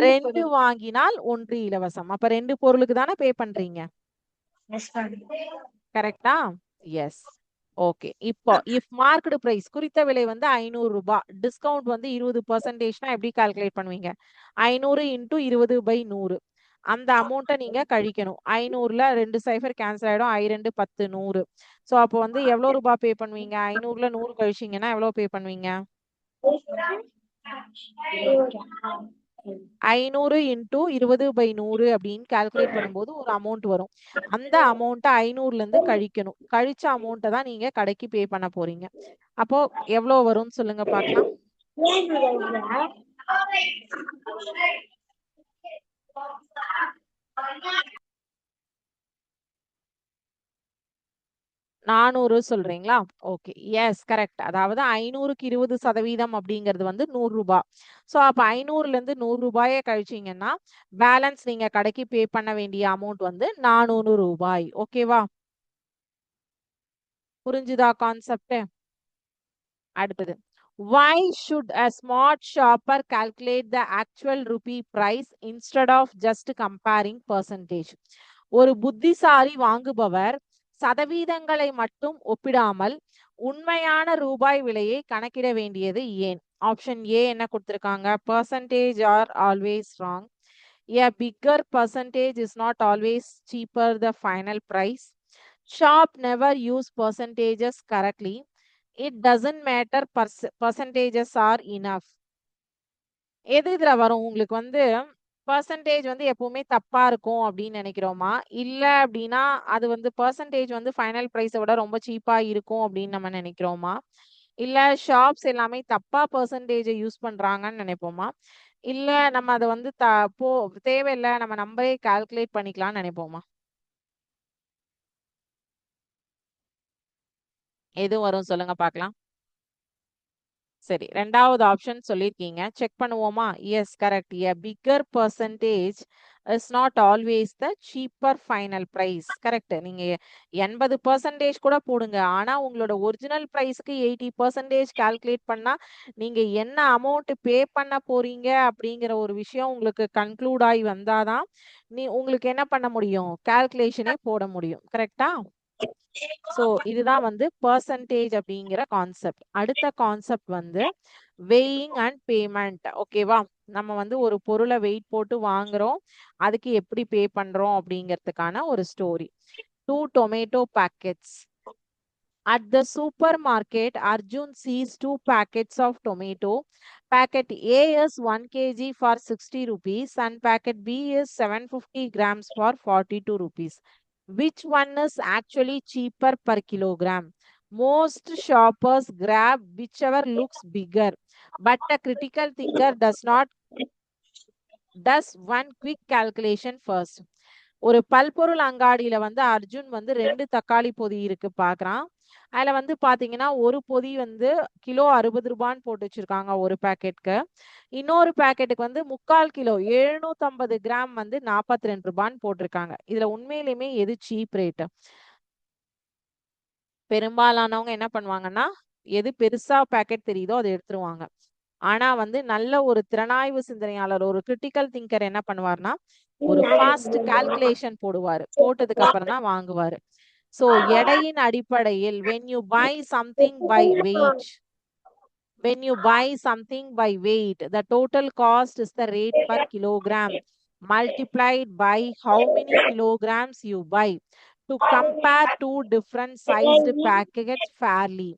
2 வாங்கினால் 1 இலவசம். அப்ப 2 பொருளுக்கு தானே பே பண்றீங்க. கரெக்டா? எஸ். ஓகே. இப்போ இஃப் மார்க்டு பிரைஸ் குறித்த விலை வந்து 500 ரூபாய், டிஸ்கவுண்ட் வந்து 20%னா எப்படி கால்குலேட் பண்ணுவீங்க? 500 into 20/100. அந்த அமௌண்ட்டை நீங்க கழிக்கணும். 500ல 2 சைஃபர் கேன்சல் ஆயிடும். 2 10 100. சோ அப்போ வந்து எவ்வளவு ரூபாய் பே பண்ணுவீங்க? 500ல 100 கழிச்சீங்கன்னா எவ்வளவு பே பண்ணுவீங்க? 500 into 20/100 அப்படின்னு கால்குலேட் பண்ணும்போது ஒரு அமௌண்ட் வரும். அந்த அமௌண்ட்டை 500ல இருந்து கழிக்கணும். கழிச்ச அமௌண்ட்டை தான் நீங்க கடைக்கு பே பண்ண போறீங்க. அப்போ எவ்வளவு வரும்னு சொல்லுங்க பார்க்கலாம். 400 சொல்றீங்களா? ஓகே. Yes correct. அதாவது 500க்கு 20% அப்படிங்கிறது வந்து 100 ரூபாய். சோ அப்ப 500ல இருந்து 100 ரூபாயை கழிச்சீங்கன்னா பேலன்ஸ் நீங்க கடைக்கு பே பண்ண வேண்டிய அமௌண்ட் வந்து 400 ரூபாய். ஓகேவா? புரிஞ்சுதா கான்செப்ட்? அடுத்தது. Why should a smart shopper calculate the actual rupee price instead of just comparing percentage? ஒரு புத்திசாலி வாங்குபவர் சதவீதங்களை மட்டும் ஒப்பிடாமல் உண்மையான ரூபாய் விலையை கணக்கிட வேண்டியது ஏன்? ஆப்ஷன் ஏ என்ன கொடுத்திருக்காங்க? Percentage are always wrong. A bigger percentage is not always cheaper the final price. Shop never use percentages correctly. It doesn't matter percentages are enough. எது இதுல வரும்? உங்களுக்கு வந்து பெர்சன்டேஜ் வந்து எப்பவுமே தப்பா இருக்கும் அப்படின்னு நினைக்கிறோமா, இல்ல அப்படின்னா அது வந்து பெர்சன்டேஜ் வந்து ஃபைனல் பிரைஸை விட ரொம்ப சீப்பா இருக்கும் அப்படின்னு நம்ம நினைக்கிறோமா, இல்ல ஷாப்ஸ் எல்லாமே தப்பா பெர்சன்டேஜை யூஸ் பண்றாங்கன்னு நினைப்போமா, இல்ல நம்ம அதை வந்து தேவையில்லை நம்ம நம்பரே கால்குலேட் பண்ணிக்கலாம்னு நினைப்போமா? எது வரும் சொல்லுங்க பார்க்கலாம். சரி, ரெண்டாவது ஆப்ஷன் சொல்லியிருக்கீங்க. செக் பண்ணுவோமா? Yes, correct. A bigger percentage is not always the cheaper final price. Correct. நீங்க 80% கூட போடுங்க. ஆனா உங்களோட ஒரிஜினல் பிரைஸ்க்கு 80% கால்குலேட் பண்ணா நீங்க என்ன அமௌண்ட் பே பண்ண போறீங்க அப்படிங்கிற ஒரு விஷயம் உங்களுக்கு கன்க்ளூட் ஆகி வந்தாதான் உங்களுக்கு என்ன பண்ண முடியும்? கால்குலேஷனே போட முடியும். கரெக்டா? ஸோ இதுதான் வந்து பர்சன்டேஜ் அப்படிங்கிற கான்செப்ட். அடுத்த கான்செப்ட் வந்து வெயிங் அண்ட் பேமெண்ட். ஓகேவா? நம்ம வந்து ஒரு பொருளை வெயிட் போட்டு வாங்குறோம், அதுக்கு எப்படி பே பண்றோம் அப்படிங்கிறதுக்கான ஒரு story. 2 tomato packets. At the supermarket, Arjun sees 2 packets of tomato. Packet A is 1 kg for 60 rupees and packet B is 750 grams for 42 rupees. Which one is actually cheaper per kilogram? Most shoppers grab whichever looks bigger, but a critical thinker does one quick calculation first. ஒரு பல்பொருள் அங்காடியில வந்து அர்ஜுன் வந்து 2 தக்காளி பொதி இருக்கு பாக்குறான். அதுல வந்து பாத்தீங்கன்னா ஒரு பொதி வந்து கிலோ 60 ரூபான்னு போட்டு வச்சிருக்காங்க ஒரு பாக்கெட்க்கு. இன்னொரு பாக்கெட்டுக்கு வந்து 3/4 கிலோ 750 கிராம் வந்து 42 ரூபான்னு போட்டிருக்காங்க. இதுல உண்மையிலுமே எது சீப் ரேட்? பெரும்பாலானவங்க என்ன பண்ணுவாங்கன்னா, எது பெருசா பாக்கெட் தெரியுதோ அதை எடுத்துருவாங்க. ஆனா வந்து நல்ல ஒரு திறனாய்வு சிந்தனையாளர், ஒரு கிரிட்டிக்கல் திங்கர் என்ன பண்ணுவார்னா, ஒரு ஃபாஸ்ட் கால்குலேஷன் போடுவாரு. போட்டதுக்கு அப்புறம் தான் வாங்குவாரு. சோ எடையின் அடிப்படையில் when you buy something by weight, the total cost is the rate per kilogram multiplied by how many kilograms you buy. To compare two different sized packets fairly,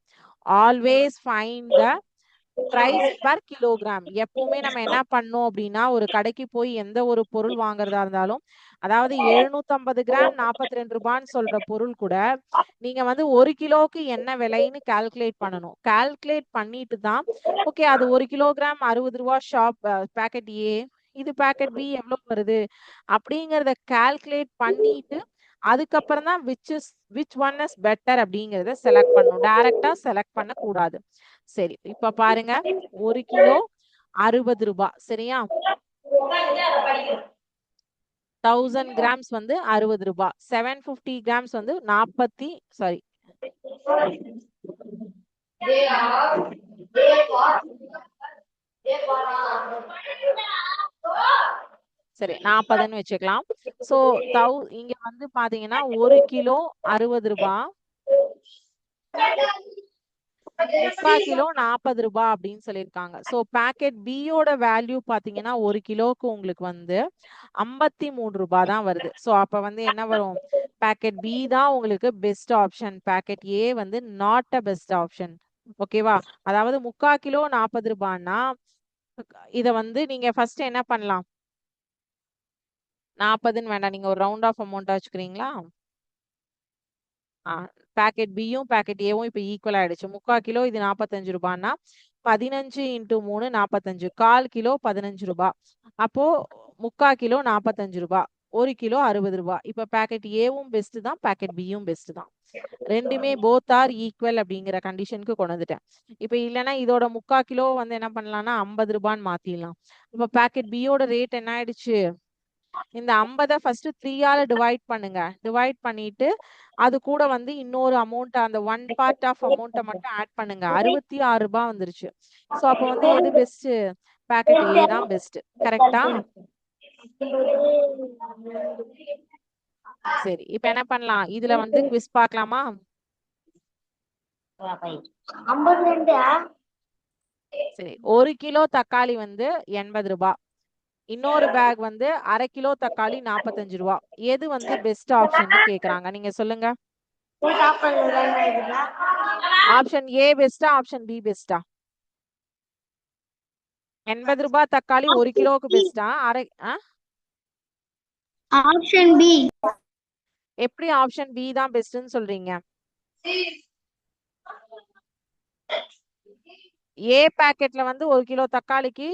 always find the price per kilogram. எப்பவுமே நம்ம என்ன பண்ணோம் அப்படின்னா, ஒரு கடைக்கு போய் எந்த ஒரு பொருள் வாங்குறதா இருந்தாலும், அதாவது 750 கிராம் 42 ரூபான்னு சொல்ற பொருள் கூட நீங்க வந்து 1 கிலோக்கு என்ன விலைன்னு கால்குலேட் பண்ணணும். கால்குலேட் பண்ணிட்டு தான் ஓகே அது 1 கிலோகிராம் 60 ரூபா பாக்கெட் ஏ, இது பாக்கெட் பி எவ்வளவு வருது அப்படிங்கறத கால்குலேட் பண்ணிட்டு அதுக்கப்புறம் தான் விச் ஒன் இஸ் பெட்டர் அப்படிங்கறத செலக்ட் பண்ணணும். டைரக்டா செலக்ட் பண்ண கூடாது. சரி, இப்ப பாருங்க 1 கிலோ 60 ரூபாய். சரியா? 1000 கிராம்ஸ் வந்து 60 ரூபாய். 750 கிராம்ஸ் வந்து 40 சாரி சரி 40ன்னு வச்சுக்கலாம். சோ இங்க வந்து பாத்தீங்கன்னா 1 கிலோ 60 ரூபாய், 3/4 கிலோ 40 ரூபாய் அப்படின்னு சொல்லியிருக்காங்க. சோ பாக்கெட் பியோட வேல்யூ பாத்தீங்கன்னா 1 கிலோக்கு உங்களுக்கு வந்து 53 ரூபாய் தான் வருது. சோ அப்ப வந்து என்ன வரும்? பாக்கெட் பி தான் உங்களுக்கு பெஸ்ட் ஆப்ஷன். பாக்கெட் ஏ வந்து நாட் அ பெஸ்ட் ஆப்ஷன். ஓகேவா? அதாவது 3/4 கிலோ 40 ரூபாய்னா இத வந்து நீங்க ஃபர்ஸ்ட் என்ன பண்ணலாம்? 40ன்னு வேண்டாம், நீங்க ஒரு ரவுண்ட் ஆஃப் அமௌண்டா வச்சுக்கிறீங்களா? பாக்கெட் பியும் பாக்கெட் ஏவும் இப்ப ஈக்குவல் ஆயிடுச்சு. 3/4 கிலோ இது 45 ரூபாய்னா 15 × 3 45, 1/4 கிலோ 15 ரூபாய். அப்போ 3/4 கிலோ 45 ரூபாய், 1 கிலோ 60 ரூபாய். இப்ப பாக்கெட் ஏவும் பெஸ்ட் தான், பாக்கெட் பியும் பெஸ்ட் தான். ரெண்டுமே போத் ஆர் ஈக்குவல் அப்படிங்கிற கண்டிஷனுக்கு கொண்டு வந்துட்டேன். இப்ப இல்லைன்னா இதோட 3/4 கிலோ வந்து என்ன பண்ணலாம்னா 50 ரூபான்னு மாத்திடலாம். இப்ப பாக்கெட் பியோட ரேட் என்ன ஆயிடுச்சு? இந்த 50 ஃபர்ஸ்ட் 3 ஆல டிவைட் பண்ணுங்க. டிவைட் பண்ணிட்டு அது கூட வந்து இன்னொரு அமௌண்ட், அந்த ஒன் பார்ட் ஆஃப் அமௌண்ட்டை மட்டும் ஆட் பண்ணுங்க. 66 ரூபாய் வந்துருச்சு. சோ அப்ப வந்து எது பெஸ்ட்? பாக்கெட் ஏ தான் பெஸ்ட். கரெக்டா? சரி, இப்ப என்ன பண்ணலாம்? இதுல வந்து குவிஸ் பார்க்கலாமா? சரி, 1 கிலோ தக்காளி வந்து 80 ரூபாய், இன்னொரு பேக் வந்து 1/2 கிலோ தக்காளி 45 ரூபாய். எது வந்து பெஸ்ட் ஆப்ஷன் கேக்குறாங்க? நீங்க சொல்லுங்க. ஆப்ஷன் ஏ பெஸ்டா, ஆப்ஷன் பி பெஸ்டா? 80 ரூபாய் தக்காளி 1 கிலோக்கு பெஸ்டா? Option B. எப்படி ஆப்ஷன் பி தான் பெஸ்ட்னு சொல்றீங்க? ஏ பாக்கெட்ல வந்து 1 கிலோ தக்காளிக்கு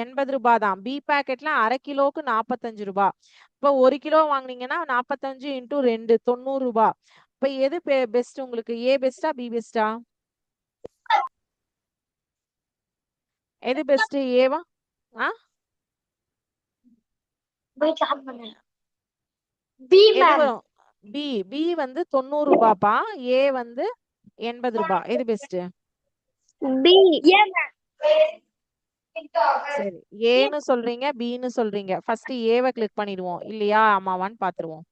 80 ரூபாய் தான். பி பாக்கெட்ல 1/2 கிலோக்கு 45 ரூபாய். இப்போ 1 கிலோ வாங்குனீங்கன்னா 45 × 2 90 ரூபாய். இப்ப எது பெஸ்ட் உங்களுக்கு? ஏ பெஸ்டா, பி பெஸ்டா? எது பெஸ்ட்? ஏவா? எது வரும்? பி. பி வந்து 90 ரூபாப்பா. ஏ வந்து 80 ரூபாய். எது பெஸ்ட்? பி. சரி, ஏன்னு சொல்றீங்க, பின்னு சொல்றீங்க. ஃபர்ஸ்ட் ஏவை கிளிக் பண்ணிடுவோம் இல்லையா, ஆமாவான்னு பாத்துருவோம்.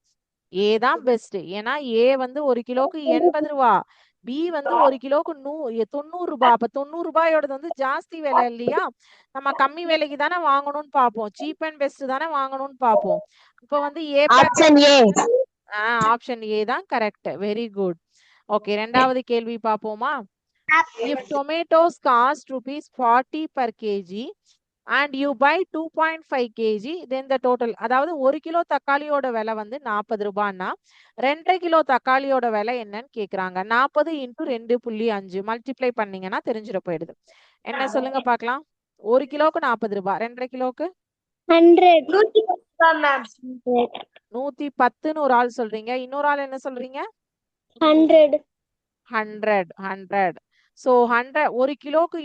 ஏ தான் பெஸ்ட். ஏன்னா ஏ வந்து 1 கிலோக்கு 80 ரூபா, பி வந்து 1 கிலோக்கு 90 ரூபாய். அப்ப 90 ரூபாயோடது வந்து ஜாஸ்தி விலை இல்லையா? நம்ம கம்மி விலைக்கு தானே வாங்கணும்னு பார்ப்போம், சீப் அண்ட் பெஸ்ட் தானே வாங்கணும்னு பார்ப்போம். இப்ப வந்து A option A. Option A தான் கரெக்ட். Very good. ஓகே, ரெண்டாவது கேள்வி பார்ப்போமா? If tomatoes cost rupees 40 per kg and you buy 2.5 kg, then the total, அதாவது 1 கிலோ தக்காளியோட விலை வந்து 40 ரூபான்னா 2.5 கிலோ தக்காளியோட விலை என்னன்னு கேக்குறாங்க. 40 into 2.5 மல்டிப்ளை பண்ணீங்கன்னா தெரிஞ்சிட போயிடுது. என்ன சொல்லுங்க பார்க்கலாம். 1 கிலோக்கு 40 ரூபாய், 2.5 கிலோக்கு 100. 110ன்னு ஒரு ஆள் சொல்றீங்க, இன்னொரு ஆள் என்ன சொல்றீங்க? 100. 100. சோ 100, 1 கிலோக்கு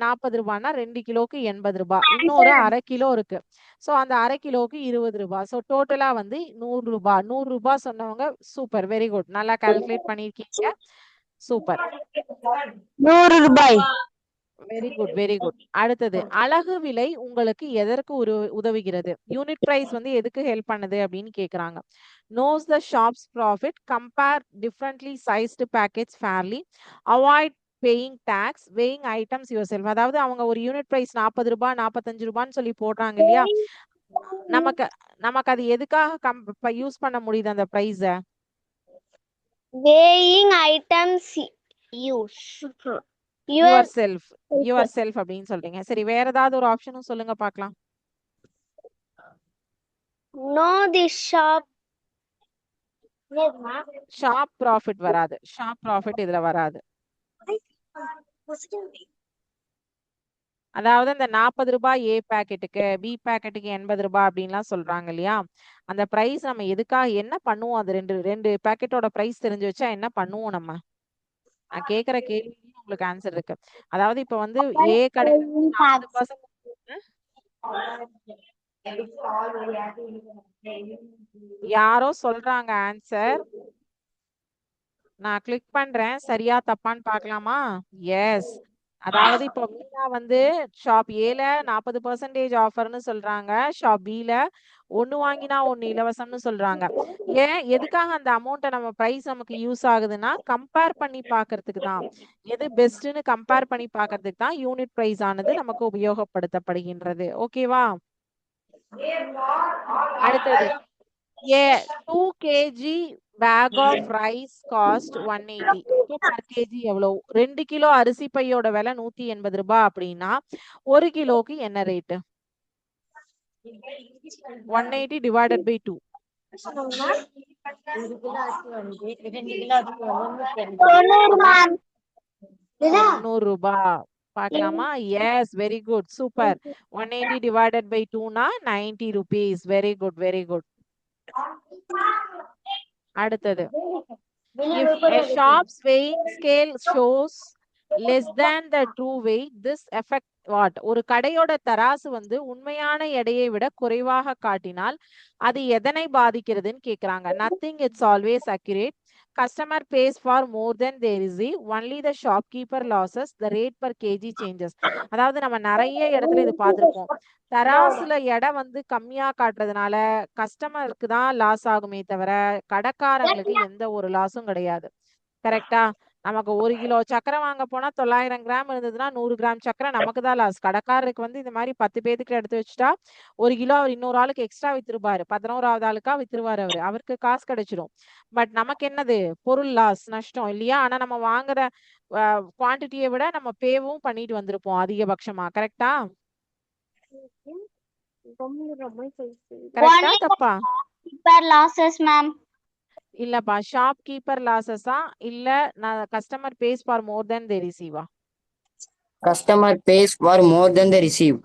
40 ரூபாய்னா 2 கிலோக்கு 80 ரூபாய். இன்னொரு அரை கிலோ இருக்கு. சோ அந்த அரை கிலோக்கு 20 ரூபாய். சோ டோட்டலா வந்து 100 ரூபாய். 100 ரூபாய் சொன்னவங்க சூப்பர், வெரி குட், நல்லா கால்குலேட் பண்ணிருக்கீங்க, சூப்பர், 100 ரூபாய். Very good, very good. அடுத்தது, அலகு விலை உங்களுக்கு எதற்கு உதவுகிறது? யூனிட் பிரைஸ் வந்து எதுக்கு ஹெல்ப் பண்ணுது அப்படின்னு கேக்குறாங்க. knows the shop's profit, compare differently sized packets fairly, avoid paying tax, weighing items yourself. அதாவது அவங்க ஒரு யூனிட் பிரைஸ் 40 ரூபாய் 45 ரூபான்னு சொல்லி போடுறாங்க இல்லையா, நமக்கு நமக்கு அது எதுக்காக யூஸ் பண்ண முடியுது அந்த பிரைஸ? weighing items use your self அப்படின்னு சொல்றீங்க. சரி, வேற ஏதாவது ஒரு ஆப்ஷனும் சொல்லுங்க பார்க்கலாம். know the shop shop profit வராது, ஷாப் ப்ராஃபிட் இதுல வராது. அதாவது இந்த 40 ரூபாய் ஏ பேக்கெட்டுக்கு, பி பேக்கெட்டுக்கு 80 ரூபாய் அப்படின்லாம் சொல்றாங்க இல்லையா, அந்த பிரைஸ் நம்ம எதுக்காக என்ன பண்ணுவோம்? அது ரெண்டு பேக்கெட்டோட பிரைஸ் தெரிஞ்சு வச்சா என்ன பண்ணுவோம் நம்ம? நான் கேக்குற கேள்விக்கு உங்களுக்கு ஆன்சர் இருக்கு. அதாவது இப்ப வந்து ஏ கடையில 40% யாரோ சொல்றாங்க ஆன்சர், நான் கிளிக் பண்றேன், சரியா தப்பான்னு பார்க்கலாமா? எஸ். அதாவது இப்போ மீனா வந்து ஷாப் ஏல 40% ஆஃபர்னு சொல்றாங்க, ஷாப் பில 1 வாங்கினா 1 இலவசம்னு சொல்றாங்க. ஏன், எதுக்காக அந்த அமௌண்ட்டை நம்ம பிரைஸ் நமக்கு யூஸ் ஆகுதுன்னா கம்பேர் பண்ணி பார்க்கிறதுக்கு தான். எது பெஸ்ட்னு கம்பேர் பண்ணி பார்க்கிறதுக்கு தான் யூனிட் பிரைஸ் ஆனது நமக்கு உபயோகப்படுத்தப்படுகின்றது. ஓகேவா? அடுத்தது, a 2 kg bag of rice cost 180. இப்போ per kg எவ்வளவு? 2 கிலோ அரிசி பையோட விலை 180 ரூபாய் அப்படின்னா 1 கிலோக்கு என்ன ரேட்டு? 180 divided by 2. 90 ரூபாய். பார்க்கலாமா? Yes, very good, super. 180 divided by 2 னா 90 rupees. Very good, very good. அடுத்தது, if a shop's weighing scale shows less than the true weight, this affect what? ஒரு கடையோட தராசு வந்து உண்மையான எடையை விட குறைவாக காட்டினால் அது எதனை பாதிக்கிறதுன்னு கேக்குறாங்க. nothing, it's always accurate, customer pays for more than they receive, only the shopkeeper losses, the rate per kg changes. அதாவது நம்ம நிறைய இடத்துல இது பார்த்திருப்போம். தராசுல எடை வந்து கம்மியா காட்டுறதுனால கஸ்டமருக்கு தான் லாஸ் ஆகுமே தவிர கடைக்காரங்களுக்கு எந்த ஒரு லாஸும் கிடையாது. கரெக்டா? நமக்கு 1 கிலோ சக்கரை வாங்க போனா 900 கிராம் இருந்ததுன்னா 100 கிராம் சக்கரை நமக்கு தான் லாஸ். கடைக்காரருக்கு வந்து இந்த மாதிரி 10 பேத்துக்கு எடுத்து வச்சுட்டா 1 கிலோ அவர் இன்னொரு ஆளுக்கு எக்ஸ்ட்ரா வித்துருப்பாரு, 11வது ஆளுக்கா வித்துருவாரு, அவருக்கு காசு கிடைச்சிடும். பட் நமக்கு என்னது? பொருள் லாஸ், நஷ்டம் இல்லையா? ஆனா நம்ம வாங்குற குவான்டிட்டியை விட நம்ம பேவும் பண்ணிட்டு வந்திருப்போம் அதிகபட்சமா. கரெக்டா? கரெக்டா தப்பா? losses ma'am. இல்லப்பா, ஷாப் கீப்பர் லாசஸா இல்ல customer pays for more than they ரிசீவா? Customer pays for more than they receive.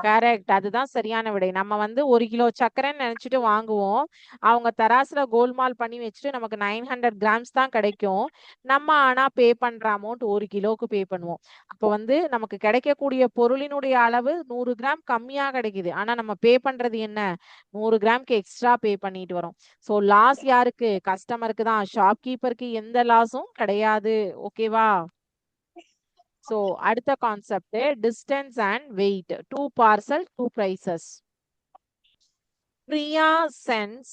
Correct. அதுதான் சரியான விடை. நம்ம வந்து 1 கிலோ சர்க்கரைன்னு நினைச்சுட்டு வாங்குவோம். அவங்க தராசுல கோல்மால் பண்ணி வச்சுட்டு நமக்கு 900 கிராம்ஸ் தான் கிடைக்கும். நம்ம ஆனா பே பண்ற அமௌண்ட் 1 கிலோக்கு பே பண்ணுவோம். அப்ப வந்து நமக்கு கிடைக்கக்கூடிய பொருளினுடைய அளவு 100 கிராம் கம்மியா கிடைக்குது. ஆனா நம்ம பே பண்றது என்ன? 100 கிராம்க்கு எக்ஸ்ட்ரா பே பண்ணிட்டு வரோம். ஸோ லாஸ் யாருக்கு? கஸ்டமருக்கு தான். ஷாப்கீப்பருக்கு எந்த லாஸும் கிடையாது. ஓகேவா? So, அடுத்த concept distance and weight. 2 parcel, 2 prices. Priya sends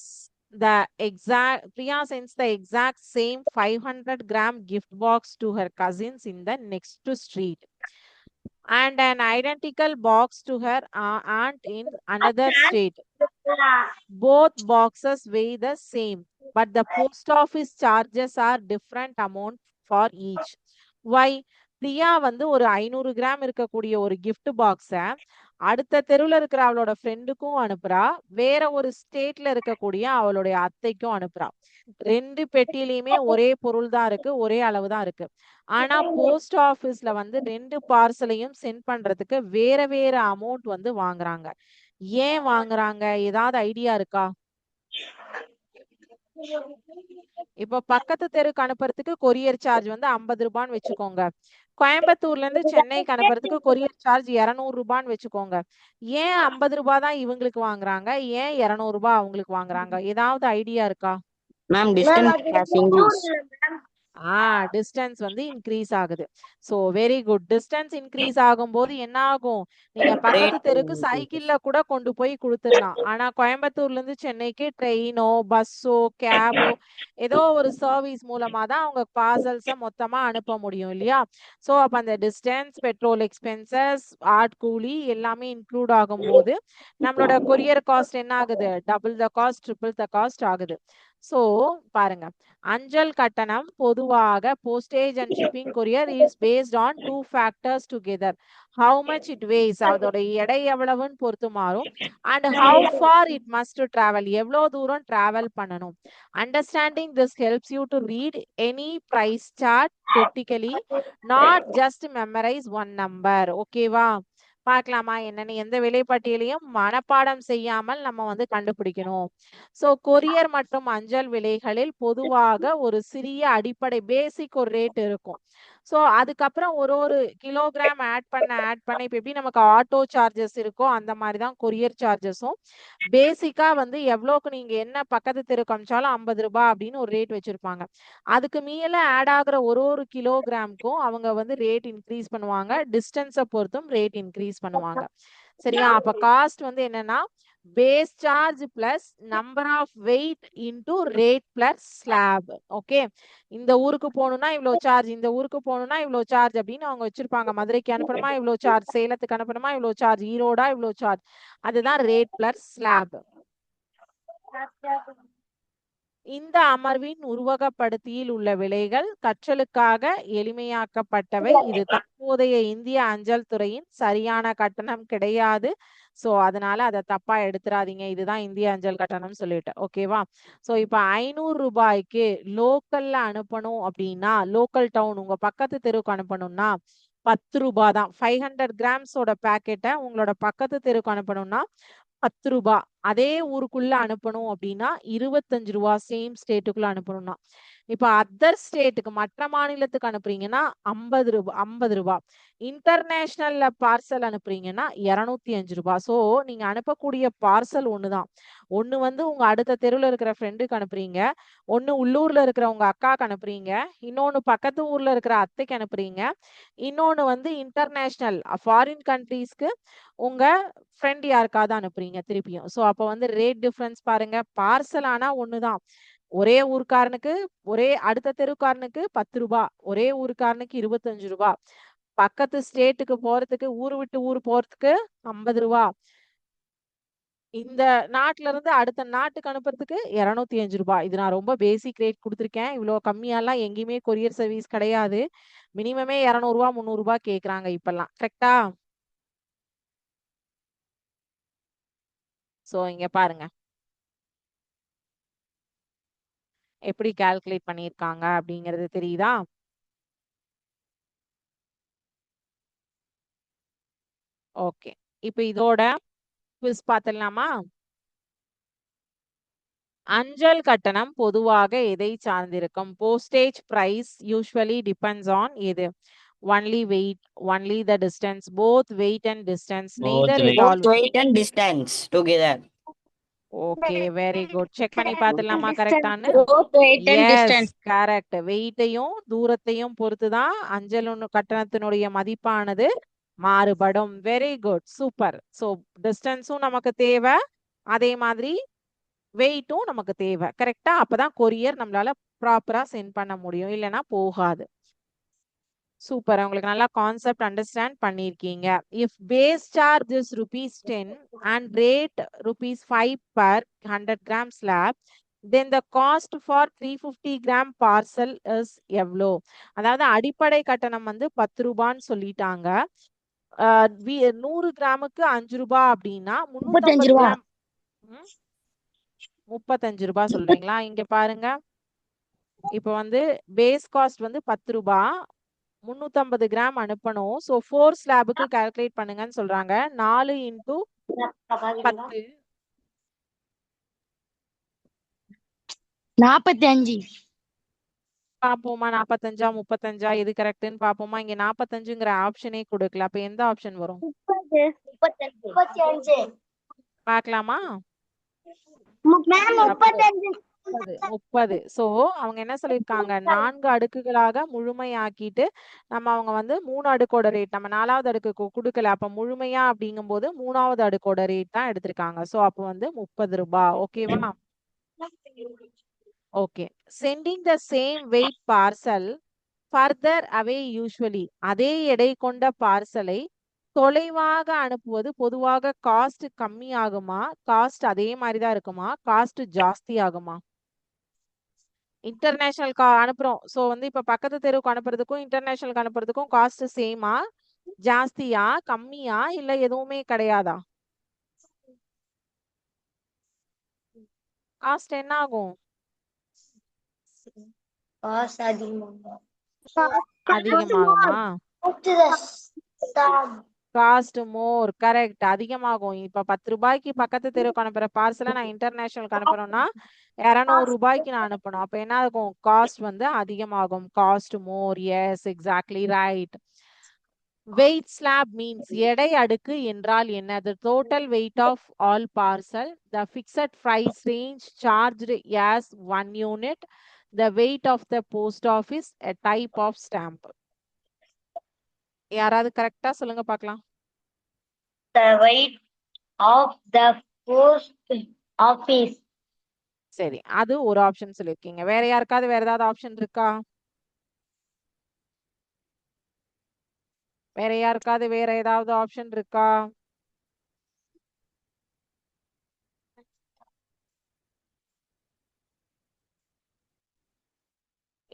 the exact same 500-gram gift box to her cousins in the next street, and an identical box to her aunt in another state. Both boxes weigh the same, but the post office charges are different amount for each. Why? Priya வந்து ஒரு 500 gram இருக்கக்கூடிய ஒரு gift பாக்ஸை அடுத்த தெருவில் இருக்கிற அவளோட ஃப்ரெண்டுக்கும் அனுப்புறா, வேற ஒரு ஸ்டேட்ல இருக்கக்கூடிய அவளுடைய அத்தைக்கும் அனுப்புறா. 2 பெட்டியிலையுமே ஒரே பொருள் தான் இருக்கு, ஒரே அளவு தான் இருக்கு. ஆனா போஸ்ட் ஆபீஸ்ல வந்து 2 பார்சலையும் சென்ட் பண்றதுக்கு வேற வேற அமௌண்ட் வந்து வாங்குறாங்க. ஏன் வாங்குறாங்க? ஏதாவது ஐடியா இருக்கா? இப்போ பக்கத்து தெருக்கு அனுப்புறதுக்கு கொரியர் சார்ஜ் வந்து 50 ரூபான்னு வச்சுக்கோங்க. கோயம்புத்தூர்ல இருந்து சென்னைக்கு அனுப்புறதுக்கு கொரியர் சார்ஜ் 200 ரூபான்னு வச்சுக்கோங்க. ஏன் 50 ரூபாய் தான் இவங்களுக்கு வாங்குறாங்க? ஏன் 200 ரூபாய் அவங்களுக்கு வாங்குறாங்க? ஏதாவது ஐடியா இருக்கா? Ma'am distance has increased. Distance வந்து இன்க்ரீஸ் ஆகுது. So very good. Distance increase ஆகும்போது என்ன ஆகும்? நீங்க பக்கத்து Rate தெருக்கு increases. சைக்கிள்ல கூட கொண்டு போய் கொடுத்துடலாம். ஆனா கோயம்புத்தூர்ல இருந்து சென்னைக்கு ட்ரெயினோ பஸ்ஸோ கேபோ ஏதோ ஒரு சர்வீஸ் மூலமா தான் அவங்க பார்சல்ஸை மொத்தமா அனுப்ப முடியும் இல்லையா? ஸோ அப்ப அந்த டிஸ்டன்ஸ், பெட்ரோல் எக்ஸ்பென்சஸ், ஆட் கூலி எல்லாமே இன்க்ளூட் ஆகும்போது நம்மளோட கொரியர் காஸ்ட் என்ன ஆகுது? Double the cost, triple the cost ஆகுது. ஸோ பாருங்க, அஞ்சல் கட்டணம் பொதுவாக postage and shipping courier is based on 2 factors together. How much it weighs, அதோட எடை எவ்வளவுன்னு பொறுத்து மாறும். And how far it must travel, எவ்வளோ தூரம் டிராவல் பண்ணணும். Understanding this helps you to read any price chart critically, not just memorize one number. ஓகேவா? பார்க்கலாமா என்னன்னு? எந்த விலைப்பட்டியலையும் மனப்பாடம் செய்யாமல் நம்ம வந்து கண்டுபிடிக்கணும். ஸோ கொரியர் மற்றும் அஞ்சல் விலைகளில் பொதுவாக ஒரு சிறிய அடிப்படை பேசிக் ஒரு ரேட் இருக்கும். ஸோ அதுக்கப்புறம் ஒரு ஒரு கிலோகிராம் ஆட் பண்ண இப்போ எப்படி நமக்கு ஆட்டோ சார்ஜஸ் இருக்கோ அந்த மாதிரி தான் கொரியர் சார்ஜஸும். பேசிக்கா வந்து எவ்வளோக்கு நீங்க என்ன பக்கத்து தெருக்கு அமிச்சாலும் 50 ரூபாய் அப்படின்னு ஒரு ரேட் வச்சிருப்பாங்க. அதுக்கு மேல ஆட் ஆகுற ஒரு ஒரு கிலோகிராமுக்கும் அவங்க வந்து ரேட் இன்க்ரீஸ் பண்ணுவாங்க. டிஸ்டன்ஸை பொறுத்தும் ரேட் இன்க்ரீஸ் பண்ணுவாங்க. சரியா? அப்ப காஸ்ட் வந்து என்னன்னா base charge plus number of weight into rate plus slab. Okay, இந்த ஊருக்கு போகணும்னா இவ்வளோ சார்ஜ், இந்த ஊருக்கு போகணும்னா இவ்வளோ சார்ஜ் அப்படின்னு அவங்க வச்சிருப்பாங்க. மதுரைக்கு அனுப்பணுமா இவ்வளோ சார்ஜ், சேலத்துக்கு அனுப்பணுமா இவ்வளோ சார்ஜ், ஈரோடா இவ்வளோ சார்ஜ். அதுதான் ரேட் பிளஸ் ஸ்லாப். இந்த அமர்வின் உருவகப்படுத்தியில் உள்ள விலைகள் கற்றலுக்காக எளிமையாக்கப்பட்டவை. இது தற்போதைய இந்திய அஞ்சல் துறையின் சரியான கட்டணம் கிடையாது. ஸோ அதனால அதை தப்பா எடுத்துறாதீங்க. இதுதான் இந்திய அஞ்சல் கட்டணம் சொல்லிட்டு. ஓகேவா? ஸோ இப்போ 500 ரூபாய்க்கு லோக்கல்ல அனுப்பணும் அப்படின்னா, லோக்கல் டவுன் உங்க பக்கத்து தெருவுக்கு அனுப்பணும்னா 10 ரூபாய் தான். 500 கிராம்ஸோட பேக்கெட்டை உங்களோட பக்கத்து தெருவுக்கு அனுப்பணும்னா 10 ரூபாய். அதே ஊருக்குள்ள அனுப்பணும் அப்படின்னா 25 ரூபாய். சேம் ஸ்டேட்டுக்குள்ள அனுப்பணும்னா. இப்ப அதர் ஸ்டேட்டுக்கு மற்ற மாநிலத்துக்கு அனுப்புறீங்கன்னா 50 ரூபாய். இன்டர்நேஷனல்ல பார்சல் அனுப்புறீங்கன்னா 205 ரூபாய். ஸோ நீங்க அனுப்பக்கூடிய பார்சல் ஒண்ணுதான். ஒண்ணு வந்து உங்க அடுத்த தெருவில் இருக்கிற ஃப்ரெண்டுக்கு அனுப்புறீங்க, ஒண்ணு உள்ளூர்ல இருக்கிற உங்க அக்காக்கு அனுப்புறீங்க, இன்னொன்னு பக்கத்து ஊர்ல இருக்கிற அத்தைக்கு அனுப்புறீங்க, இன்னொன்னு வந்து இன்டர்நேஷனல் ஃபாரின் கண்ட்ரீஸ்க்கு உங்க ஃப்ரெண்ட் யாருக்காவது அனுப்புறீங்க திருப்பியும். ஸோ அப்போ வந்து ரேட் டிஃபரன்ஸ் பாருங்க. பார்சல் ஆனா ஒண்ணுதான். ஒரே ஊர்க்காரனுக்கு, ஒரே அடுத்த தெருக்காரனுக்கு 10 ரூபாய், ஒரே ஊருக்காரனுக்கு 25 ரூபாய், பக்கத்து ஸ்டேட்டுக்கு போறதுக்கு, ஊரு விட்டு ஊர் போறதுக்கு 50 ரூபாய், இந்த நாட்டுல இருந்து அடுத்த நாட்டுக்கு அனுப்புறதுக்கு 205 ரூபாய். இது நான் ரொம்ப பேசிக் ரேட் கொடுத்துருக்கேன். இவ்வளோ கம்மியாலாம் எங்கேயுமே கொரியர் சர்வீஸ் கிடையாது. மினிமமே 200 ரூபாய் 300 ரூபாய் கேக்குறாங்க இப்பெல்லாம். கரெக்டா? ஸோ இங்க பாருங்க எப்படி கால்குலேட் பண்ணியிருக்காங்க அப்படிங்கிறது தெரியுதா? ஓகே. இப்ப இதோட குவிஸ் பார்த்துடலாமா? அஞ்சல் கட்டணம் பொதுவாக எதை சார்ந்திருக்கும்? Postage price usually depends on எது? Only weight, only the distance, both weight and distance, neither it all. Both weight and distance together. Okay, very good. Check பண்ணி பார்த்துடலாமா கரெக்டானு? Both weight and yes, distance. Correct. வெயிட்டையும் தூரத்தையும் பொறுத்து தான் அஞ்சல் கட்டணத்தினுடைய மதிப்பானது மாறுபடும். Very good, super. ஸோ டிஸ்டன்ஸும் நமக்கு தேவை, அதே மாதிரி வெயிட்டும் நமக்கு தேவை. கரெக்டா? அப்பதான் கொரியர் நம்மளால ப்ராப்பரா சென்ட் பண்ண முடியும், இல்லைன்னா போகாது. சூப்பர், உங்களுக்கு நல்லா கான்செப்ட் அண்டர்ஸ்டாண்ட் பண்ணிருக்கீங்க. If base charge is ₹10 and rate ₹5 per 100 gram slab, then the cost for 350 gram parcel is எவ்வளோ? அதாவது அடிப்படை கட்டணம் வந்து ₹10 சொல்லிட்டாங்க. 100 கிராமுக்கு ₹5 அப்படின்னா 350 கிராம் ₹35 சொல்றீங்களா? இங்க பாருங்க, இப்ப வந்து பேஸ் காஸ்ட் வந்து ₹10, 350 கிராம் அனுப்பணும். ஸோ 4 ஸ்லாபுக்கு கால்குலேட் பண்ணுங்கன்னு சொல்றாங்க. 4 into 10 45. பாப்போமா? 45 35 எது கரெக்ட்னு பாப்போமா? இங்க 45ங்கிற ஆப்ஷனே கொடுக்கல. அப்ப எந்த ஆப்ஷன் வரும்? 35. பார்க்கலாமா? மேம் 35. 30. சோ அவங்க என்ன சொல்லிருக்காங்க, 4 அடுக்குகளாக முழுமையாக்கிட்டு அவங்க வந்து 3 அடுக்கோட ரேட், நம்ம 4வது அடுக்கு கொடுக்கல. அப்ப முழுமையா அப்படிங்கும்போது 3வது அடுக்கோட ரேட் தான் எடுத்திருக்காங்க. சோ அப்ப வந்து ₹30. ஓகேவா? Okay. Sending the same wait parcel further away usually, அதே எடை கொண்ட பார்சலை தொலைவாக அனுப்புவது பொதுவாக காஸ்ட் கம்மி ஆகுமா, காஸ்ட் அதே மாதிரி தான் இருக்குமா, காஸ்ட் ஜாஸ்தி ஆகுமா? இன்டர்நேஷனல் அனுப்புறோம். ஸோ வந்து இப்ப பக்கத்து தெருவுக்கு அனுப்புறதுக்கும் இன்டர்நேஷனலுக்கு அனுப்புறதுக்கும் காஸ்ட் சேமா, ஜாஸ்தியா, கம்மியா, இல்ல எதுவுமே கிடையாதா? காஸ்ட் என்ன ஆகும்? அதிகமாகுமா? காஸ்ட் மோர், கரெக்ட், அதிகமாகும். இப்ப ₹10 பக்கத்து தெருவுக்கு அனுப்புற பார்சலை நான் இன்டர்நேஷனலுக்கு அனுப்பணும்னா ₹200 நான் அனுப்பணும். அப்ப என்ன ஆகும்? காஸ்ட் வந்து அதிகமாகும். Cost more. Yes, exactly right. Weight slab means, எடை அடுக்கு என்றால் என்ன? The total weight of all parcel, the fixed price range charged as 1 unit, the weight of the post office, a type of stamp. யாராவது கரெக்டா சொல்லுங்க பார்க்கலாம். The weight of the post office. சரி, அது ஒரு ஆப்ஷன் சொல்லிருக்கீங்க. வேற யாருக்காவது வேற ஏதாவது ஆப்ஷன் இருக்கா? வேற யாருக்காவது வேற ஏதாவது ஆப்ஷன் இருக்கா?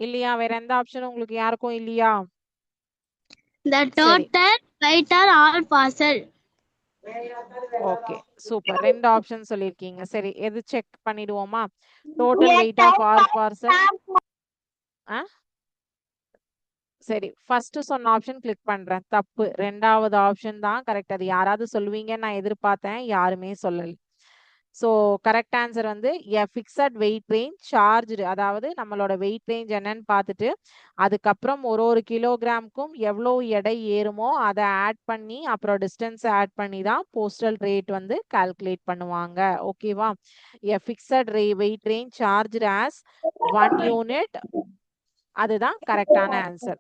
இல்லையா? வேற எந்த ஆப்ஷன் உங்களுக்கு யாருக்கும் இல்லையா? The total weight are all parcel. Okay, super. 2 option சொல்லிருக்கீங்க. சரி, எது செக் பண்ணிடுவோமா? Total weight of all parcel. சரி, ஃபர்ஸ்ட் சொன்ன ஆப்ஷன் கிளிக் பண்றேன். தப்பு. 2வது ஆப்ஷன் தான் கரெக்ட். அது யாராவது சொல்லுவீங்கன்னு நான் எதிர்பார்த்தேன், யாருமே சொல்லல. ஸோ கரெக்ட் ஆன்சர் வந்து எ ஃபிக்ஸட் வெயிட் ரேஞ்ச் சார்ஜ்டு, அதாவது நம்மளோட வெயிட் ரேஞ்ச் என்னன்னு பார்த்துட்டு அதுக்கப்புறம் ஒரு கிலோகிராமுக்கும் எவ்வளோ எடை ஏறுமோ அதை ஆட் பண்ணி அப்புறம் டிஸ்டன்ஸ் ஆட் பண்ணி தான் போஸ்டல் ரேட் வந்து கால்குலேட் பண்ணுவாங்க. ஓகேவா? A fixed weight range charged as 1 unit, அதுதான் கரெக்டான answer.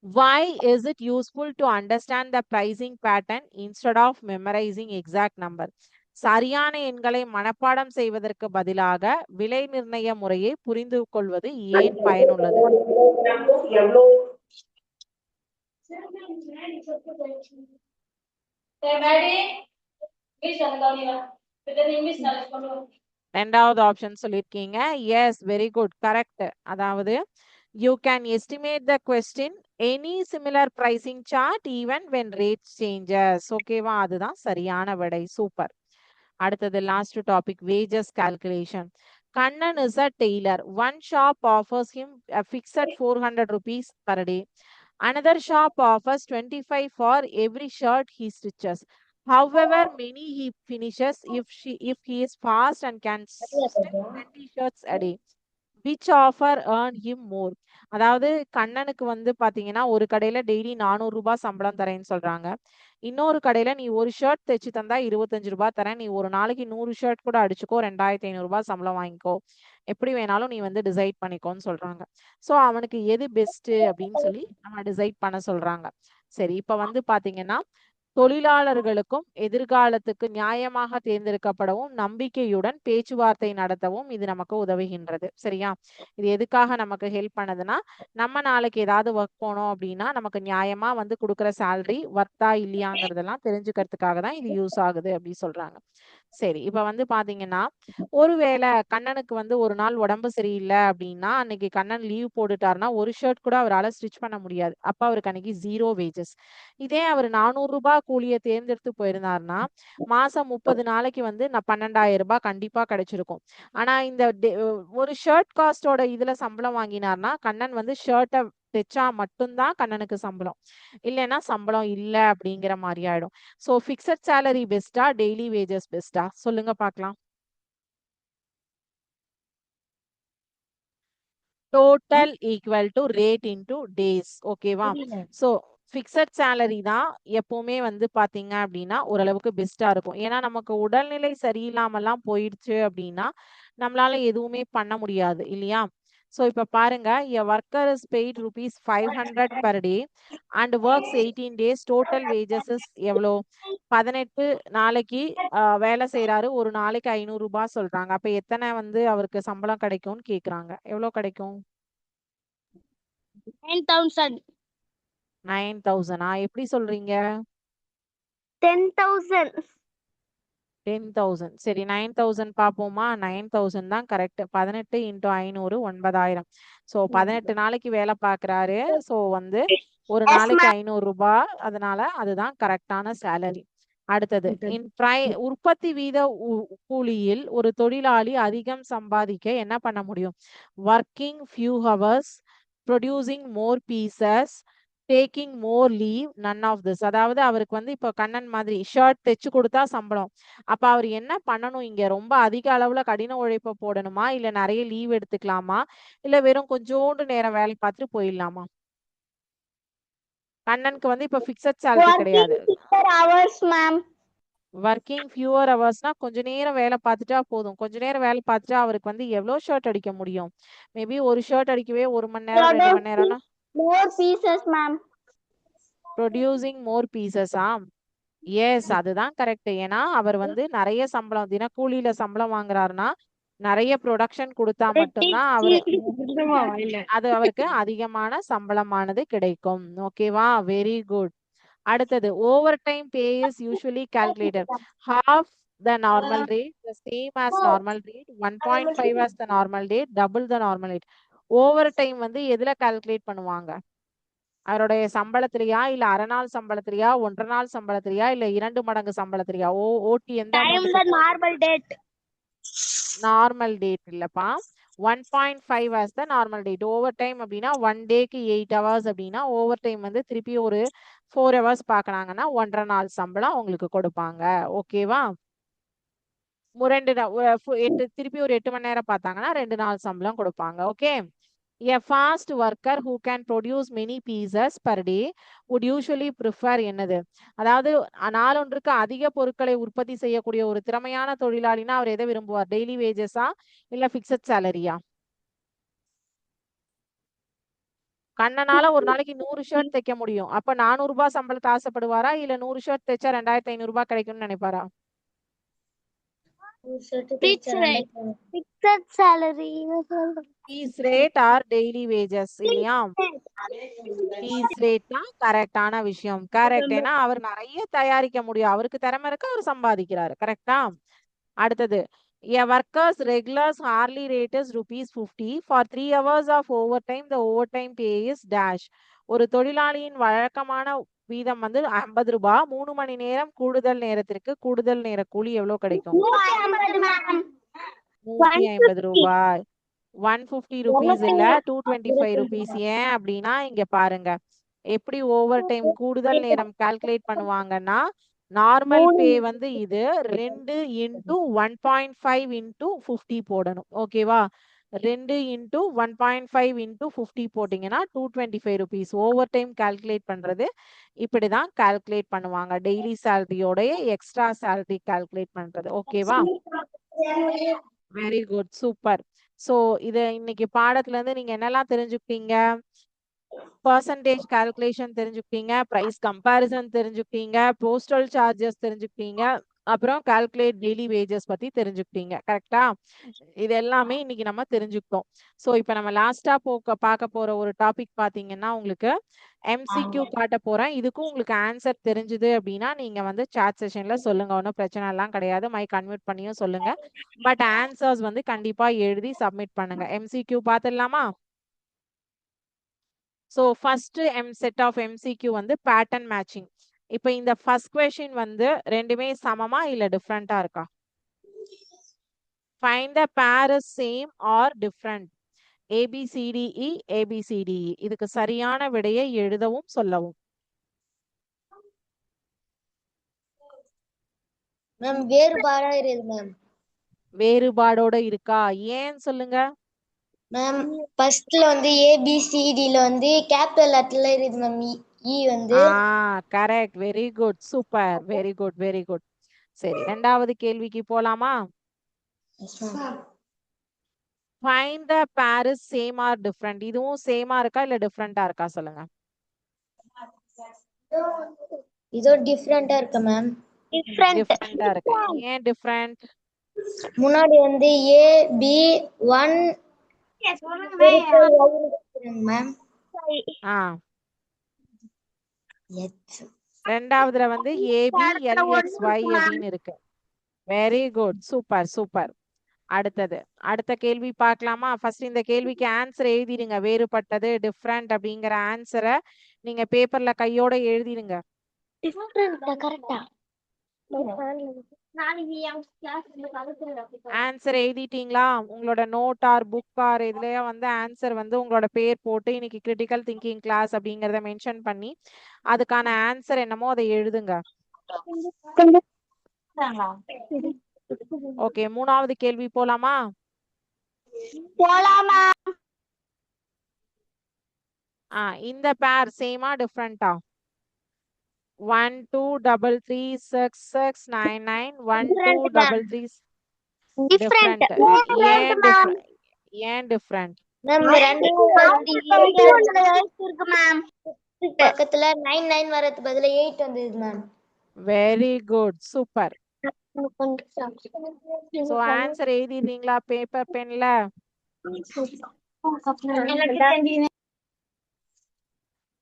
Why is it useful to understand the pricing pattern instead of memorizing exact number? சரியான எண்களை மனப்பாடம் செய்வதற்கு பதிலாக விலை நிர்ணய முறையை புரிந்து கொள்வது ஏன் பயனுள்ளது? ரெண்டாவது ஆப்ஷன் சொல்லிருக்கீங்க. Yes, very good, correct. அதாவது you can estimate the question any similar pricing chart even when rates changes. ஓகேவா? அதுதான் சரியான விடை. சூப்பர். அடுத்தது last topic, wages calculation. Kannan is a tailor. One shop offers him a fixed ₹400 per day. Another shop offers 25 for every shirt he stitches. However many he finishes if he is fast and can stitch 20 shirts a day. Which offer earn him more? அதாவது கண்ணனுக்கு வந்து பாத்தீங்கன்னா ஒரு கடையில daily 400 ரூபாய் சம்பளம் தரேன்னு சொல்றாங்க. இன்னொரு கடையில நீ ஒரு ஷர்ட் தைச்சு தந்தா 25 ரூபாய் தரேன், நீ ஒரு நாளைக்கு 100 ஷர்ட் கூட அடிச்சுக்கோ, 2500 ரூபாய் சம்பளம் வாங்கிக்கோ, எப்படி வேணாலும் நீ வந்து டிசைட் பண்ணிக்கோன்னு சொல்றாங்க. சோ அவனுக்கு எது பெஸ்ட் அப்படின்னு சொல்லி நம்ம டிசைட் பண்ண சொல்றாங்க. சரி, இப்ப வந்து பாத்தீங்கன்னா தொழிலாளர்களுக்கும் எதிர்காலத்துக்கு நியாயமாக தேர்ந்தெடுக்கப்படவும் நம்பிக்கையுடன் பேச்சுவார்த்தை நடத்தவும் இது நமக்கு உதவுகின்றது. சரியா? இது எதுக்காக நமக்கு ஹெல்ப் பண்ணுதுன்னா, நம்ம நாளைக்கு ஏதாவது ஒர்க் போனோம் அப்படின்னா நமக்கு நியாயமா வந்து கொடுக்குற சேலரி வர்த்தா இல்லையாங்கிறதெல்லாம் தெரிஞ்சுக்கிறதுக்காக தான் இது யூஸ் ஆகுது அப்படி சொல்றாங்க. சரி, இப்ப வந்து பாத்தீங்கன்னா ஒருவேளை கண்ணனுக்கு வந்து ஒரு நாள் உடம்பு சரியில்லை அப்படின்னா அன்னைக்கு கண்ணன் லீவ் போட்டுட்டாருன்னா ஒரு ஷர்ட் கூட அவரால் ஸ்டிச் பண்ண முடியாது. அப்ப அவருக்கு அன்னைக்கு 0 வேஜஸ். இதே அவர் 400 ரூபாய் கூலியை தேர்ந்தெடுத்து போயிருந்தாருன்னா மாசம் 30 நாளைக்கு வந்து 12,000 ரூபாய் கண்டிப்பா கிடைச்சிருக்கும். ஆனா இந்த ஒரு ஷர்ட் காஸ்டோட இதுல சம்பளம் வாங்கினார்னா கண்ணன் வந்து ஷர்ட்டை தைச்சா மட்டும்தான் கண்ணனுக்கு சம்பளம், இல்லைன்னா சம்பளம் இல்ல அப்படிங்கிற மாதிரி ஆயிடும். சோ பிக்சட் சேலரி பெஸ்டா, டெய்லி வேஜஸ் பெஸ்டா? சொல்லுங்க பார்க்கலாம். Total equal to rate into days. ஓகேவா? சோ பிக்சட் சேலரி தான் எப்பவுமே வந்து பாத்தீங்க அப்படின்னா ஓரளவுக்கு பெஸ்டா இருக்கும். ஏன்னா நமக்கு உடல்நிலை சரியில்லாமலாம் போயிடுச்சு அப்படின்னா நம்மளால எதுவுமே பண்ண முடியாது இல்லையா? சோ இப்ப பாருங்க, a worker is paid rupees 500 per day and works 18 days. Total wages is எவ்வளோ? 18 நாளைக்கு வேலை செய்யறாரு, ஒரு நாளைக்கு 500 ரூபாய் சொல்றாங்க. அப்ப எத்தனை வந்து அவருக்கு சம்பளம் கிடைக்கும்னு கேக்குறாங்க. எவ்வளவு கிடைக்கும்? 9,000. 9,000. எப்படி சொல்றீங்க? 10,000. 10,000. சரி, 9,000 பாப்போமா? 9,000 தான் கரெக்ட். 18 into 500 9,000. சோ 18 நாளைக்கு வேலை பாக்குறாரு. சோ வந்து ஒரு நாளைக்கு 500 ரூபாய், அதனால அதுதான் கரெக்டான சேலரி. அடுத்தது, உற்பத்தி வீத கூலியில் ஒரு தொழிலாளி அதிகம் சம்பாதிக்க என்ன பண்ண முடியும்? Working few hours, producing more pieces, taking more leave, none of this. அதாவது அவருக்கு வந்து இப்போ கண்ணன் மாதிரி ஷர்ட் தைச்சு கொடுத்தா சம்பளம். அப்ப அவர் என்ன பண்ணணும்? இங்க ரொம்ப அதிக அளவுல கடின உழைப்பை போடணுமா, இல்ல நிறைய லீவ் எடுத்துக்கலாமா, இல்ல வெறும் கொஞ்சோண்டு நேரம் வேலை பார்த்துட்டு போயிடலாமா? கண்ணனுக்கு வந்து இப்ப பிக்சட் சேலரி கிடையாது. ஒர்க்கிங் ஃபியூவர் ஹவர்ஸ்னா கொஞ்ச நேரம் வேலை பார்த்துட்டா போதும். கொஞ்ச நேரம் வேலை பார்த்துட்டா அவருக்கு வந்து எவ்வளவு ஷர்ட் அடிக்க முடியும்? மேபி ஒரு ஷர்ட் அடிக்கவே 1 மணி நேரம் 2 மணி நேரம்னா More pieces, ma'am. ப்ரொடியூசிங் மோர் பீசஸா? எஸ், அதுதான் கரெக்ட். ஏன்னா அவர் வந்து நிறைய சம்பளம் தினக்கூலியில சம்பளம் வாங்குறாருன்னா நிறைய ப்ரொடக்ஷன் கொடுத்தா மட்டும்தான் அது அவருக்கு அதிகமான சம்பளமானது கிடைக்கும். ஓகேவா? Very good. அடுத்தது, overtime pay is usually calculated half the normal rate, the same as normal rate, 1.5 as the normal rate, double the normal rate. Over time வந்து எதுல கால்குலேட் பண்ணுவாங்க? அவருடைய சம்பளத்திலயா, இல்ல அரை நாள் சம்பளத்திலயா, 1.5 நாள் சம்பளத்திலயா, இல்ல 2 மடங்கு சம்பளத்திலயா? ஓடி எந்த Normal date. நார்மல் டேட் இல்லப்பா, 1.5 as the normal date. Over time அப்படின்னா 1 டேக்கு 8 hours அப்படின்னா ஓவர் டைம் வந்து திருப்பி ஒரு 4 hours பாக்குறாங்கன்னா 1.5 நாள் சம்பளம் உங்களுக்கு கொடுப்பாங்க. ஓகேவா? திருப்பி ஒரு 8 மணி நேரம் பார்த்தாங்கன்னா 2 நாள் சம்பளம் கொடுப்பாங்க. Okay. A fast worker who can produce many pieces per day would usually prefer என்னது? அதாவது நாளொன்றுக்கு அதிக பொருட்களை உற்பத்தி செய்யக்கூடிய ஒரு திறமையான தொழிலாளினா அவர் எதை விரும்புவார்? டெய்லி வேஜஸா, இல்ல பிக்சட் சேலரியா? கண்ணனால ஒரு நாளைக்கு 100 ஷர்ட் தைக்க முடியும். அப்ப 400 ரூபாய் சம்பளத்தை ஆசைப்படுவாரா, இல்ல 100 ஷர்ட் தைச்சா 2,500 ரூபாய் கிடைக்கும்னு நினைப்பாரா? Fixed salary. Piece rate or daily wages இல்லையா? பீஸ் ரேட் தான் கரெக்டான விஷயம். கரெக்ட். ஏன்னா அவர் நிறைய தயாரிக்க முடியும், அவருக்கு திறமை இருக்கு, அவர் சம்பாதிக்கிறாரு. கரெக்டா? அடுத்தது, a worker's regular hourly rate is ₹50. For 3 hours of overtime, the overtime pay is dash. ஒரு தொழிலாளியின் வழக்கமான வீதம் வந்து 50 ரூபாய். 3 மணி நேரம் கூடுதல் நேரத்திற்கு கூடுதல் நேர கூலி எவ்வளவு கிடைக்கும்? 150 ரூபாய். 150 rupees இல்ல, 225 rupees. ஏன் அப்படின்னா இங்க பாருங்க, எப்படி ஓவர் டைம் கூடுதல் நேரம் கால்குலேட் பண்ணுவாங்கன்னா நார்மல் பே வந்து இது 2 இன்டூ 1.5 இன்டூ 50 போடணும். ஓகேவா? 2 இன்டூ 1.5 இன்டூ 50 போட்டிங்கன்னா 225 ருபீஸ். ஓவர் டைம் கால்குலேட் பண்றது இப்படிதான் கால்குலேட் பண்ணுவாங்க. டெய்லி சேலரியோடைய எக்ஸ்ட்ரா சேலரி கால்குலேட் பண்றது. ஓகேவா? Very good, super. ஸோ இதை இன்னைக்கு பாடத்துல இருந்து நீங்க என்னெல்லாம் தெரிஞ்சுக்கிட்டீங்க? பர்சன்டேஜ் கால்குலேஷன் தெரிஞ்சுக்கிட்டீங்க, பிரைஸ் கம்பேரிசன் தெரிஞ்சுக்கிட்டீங்க, போஸ்டல் சார்ஜஸ் தெரிஞ்சுக்கிட்டீங்க, அப்புறம் கால்குலேட் டெய்லி வேஜஸ் பத்தி தெரிஞ்சுக்கிட்டீங்க. கரெக்டா? இது எல்லாமே இன்னைக்கு நம்ம தெரிஞ்சுக்கிட்டோம். ஸோ இப்போ நம்ம லாஸ்டா பார்க்க போற ஒரு டாபிக் பாத்தீங்கன்னா உங்களுக்கு MCQ காட்ட போறேன். இதுக்கும் உங்களுக்கு ஆன்சர் தெரிஞ்சுது அப்படின்னா நீங்க வந்து சாட் செஷன்ல சொல்லுங்க. ஒன்றும் பிரச்சனை எல்லாம் கிடையாது. மைக் அன்மியூட் பண்ணியும் சொல்லுங்க. பட் ஆன்சர்ஸ் வந்து கண்டிப்பா எழுதி சப்மிட் பண்ணுங்க. MCQ பார்த்துடலாமா? So first set of MCQ வந்து பேட்டர்ன் மேட்சிங். இப்போ இந்த ஃபர்ஸ்ட் கொஸ்டின் வந்து ரெண்டுமே சமமா இல்ல டிஃப்ரெண்டா இருக்கா? ஃபைண்ட் த பேர் is same are different. ABCDE ABCDE. இதுக்கு சரியான விடையை எழுதவும் சொல்லவும். மேம் வேறுபாடா இருக்குது மேம். வேறுபாடோட இருக்கா? ஏன் சொல்லுங்க. மேம் ஃபர்ஸ்ட்ல வந்து ஏபிசிடில வந்து கேபிட்டல் லெட்டர்ல இருக்குது மேம். இ வந்து correct, very good, super, very good, very good. சரி, இரண்டாவது கேள்விக்கு போலாமா? ஃபைண்ட் த பேர் இஸ் சேம் ஆர் டிஃப்ரெண்ட். இதுவும் சேமா இருக்கா இல்ல டிஃப்ரெண்டா இருக்கா சொல்லுங்க. இதோ டிஃபரெண்டா இருக்கு மேம். டிஃப்ரெண்டா இருக்கு. ஏன் டிஃப்ரெண்ட்? முன்னாடி வந்து ஏ பி 1 மேம். ரெண்டாவதுல வந்து ABLXY அப்படின்னு இருக்கு. Very good, super, super. அடுத்த கேள்வி பார்க்கலாமா? ஃபர்ஸ்ட் இந்த கேள்விக்கு ஆன்சர் எழுதிடுங்க. வேறுபட்டது டிஃப்ரெண்ட் அப்படிங்கிற ஆன்சரை நீங்க பேப்பர்ல கையோட எழுதிடுங்க. ஆன்சர் எழுதிட்டீங்களா? உங்களோட நோட் ஆர் புக் ஆர் இதுலயே வந்து ஆன்சர் வந்து உங்களோட பேர் போட்டு இன்னைக்கு கிரிட்டிக்கல் திங்கிங் கிளாஸ் அப்படிங்கறத மென்ஷன் பண்ணி அதுக்கான ஆன்சர் என்னமோ அதை எழுதுங்க. ஓகே, மூணாவது கேள்வி போலாமா? இந்த பேர் சேமா டிஃப்ரெண்டா? 1 2 3 3 6 6 9 9 1 2 3 3 டிஃப்ரெண்ட். ஏன் டிஃப்ரெண்ட்? மேம் பக்கத்துல 9 9 வரதுக்கு பதிலா 8 வந்தது ma'am. Very good, super. So answer எழுதிட்டீங்களா பேப்பர் பென்ல?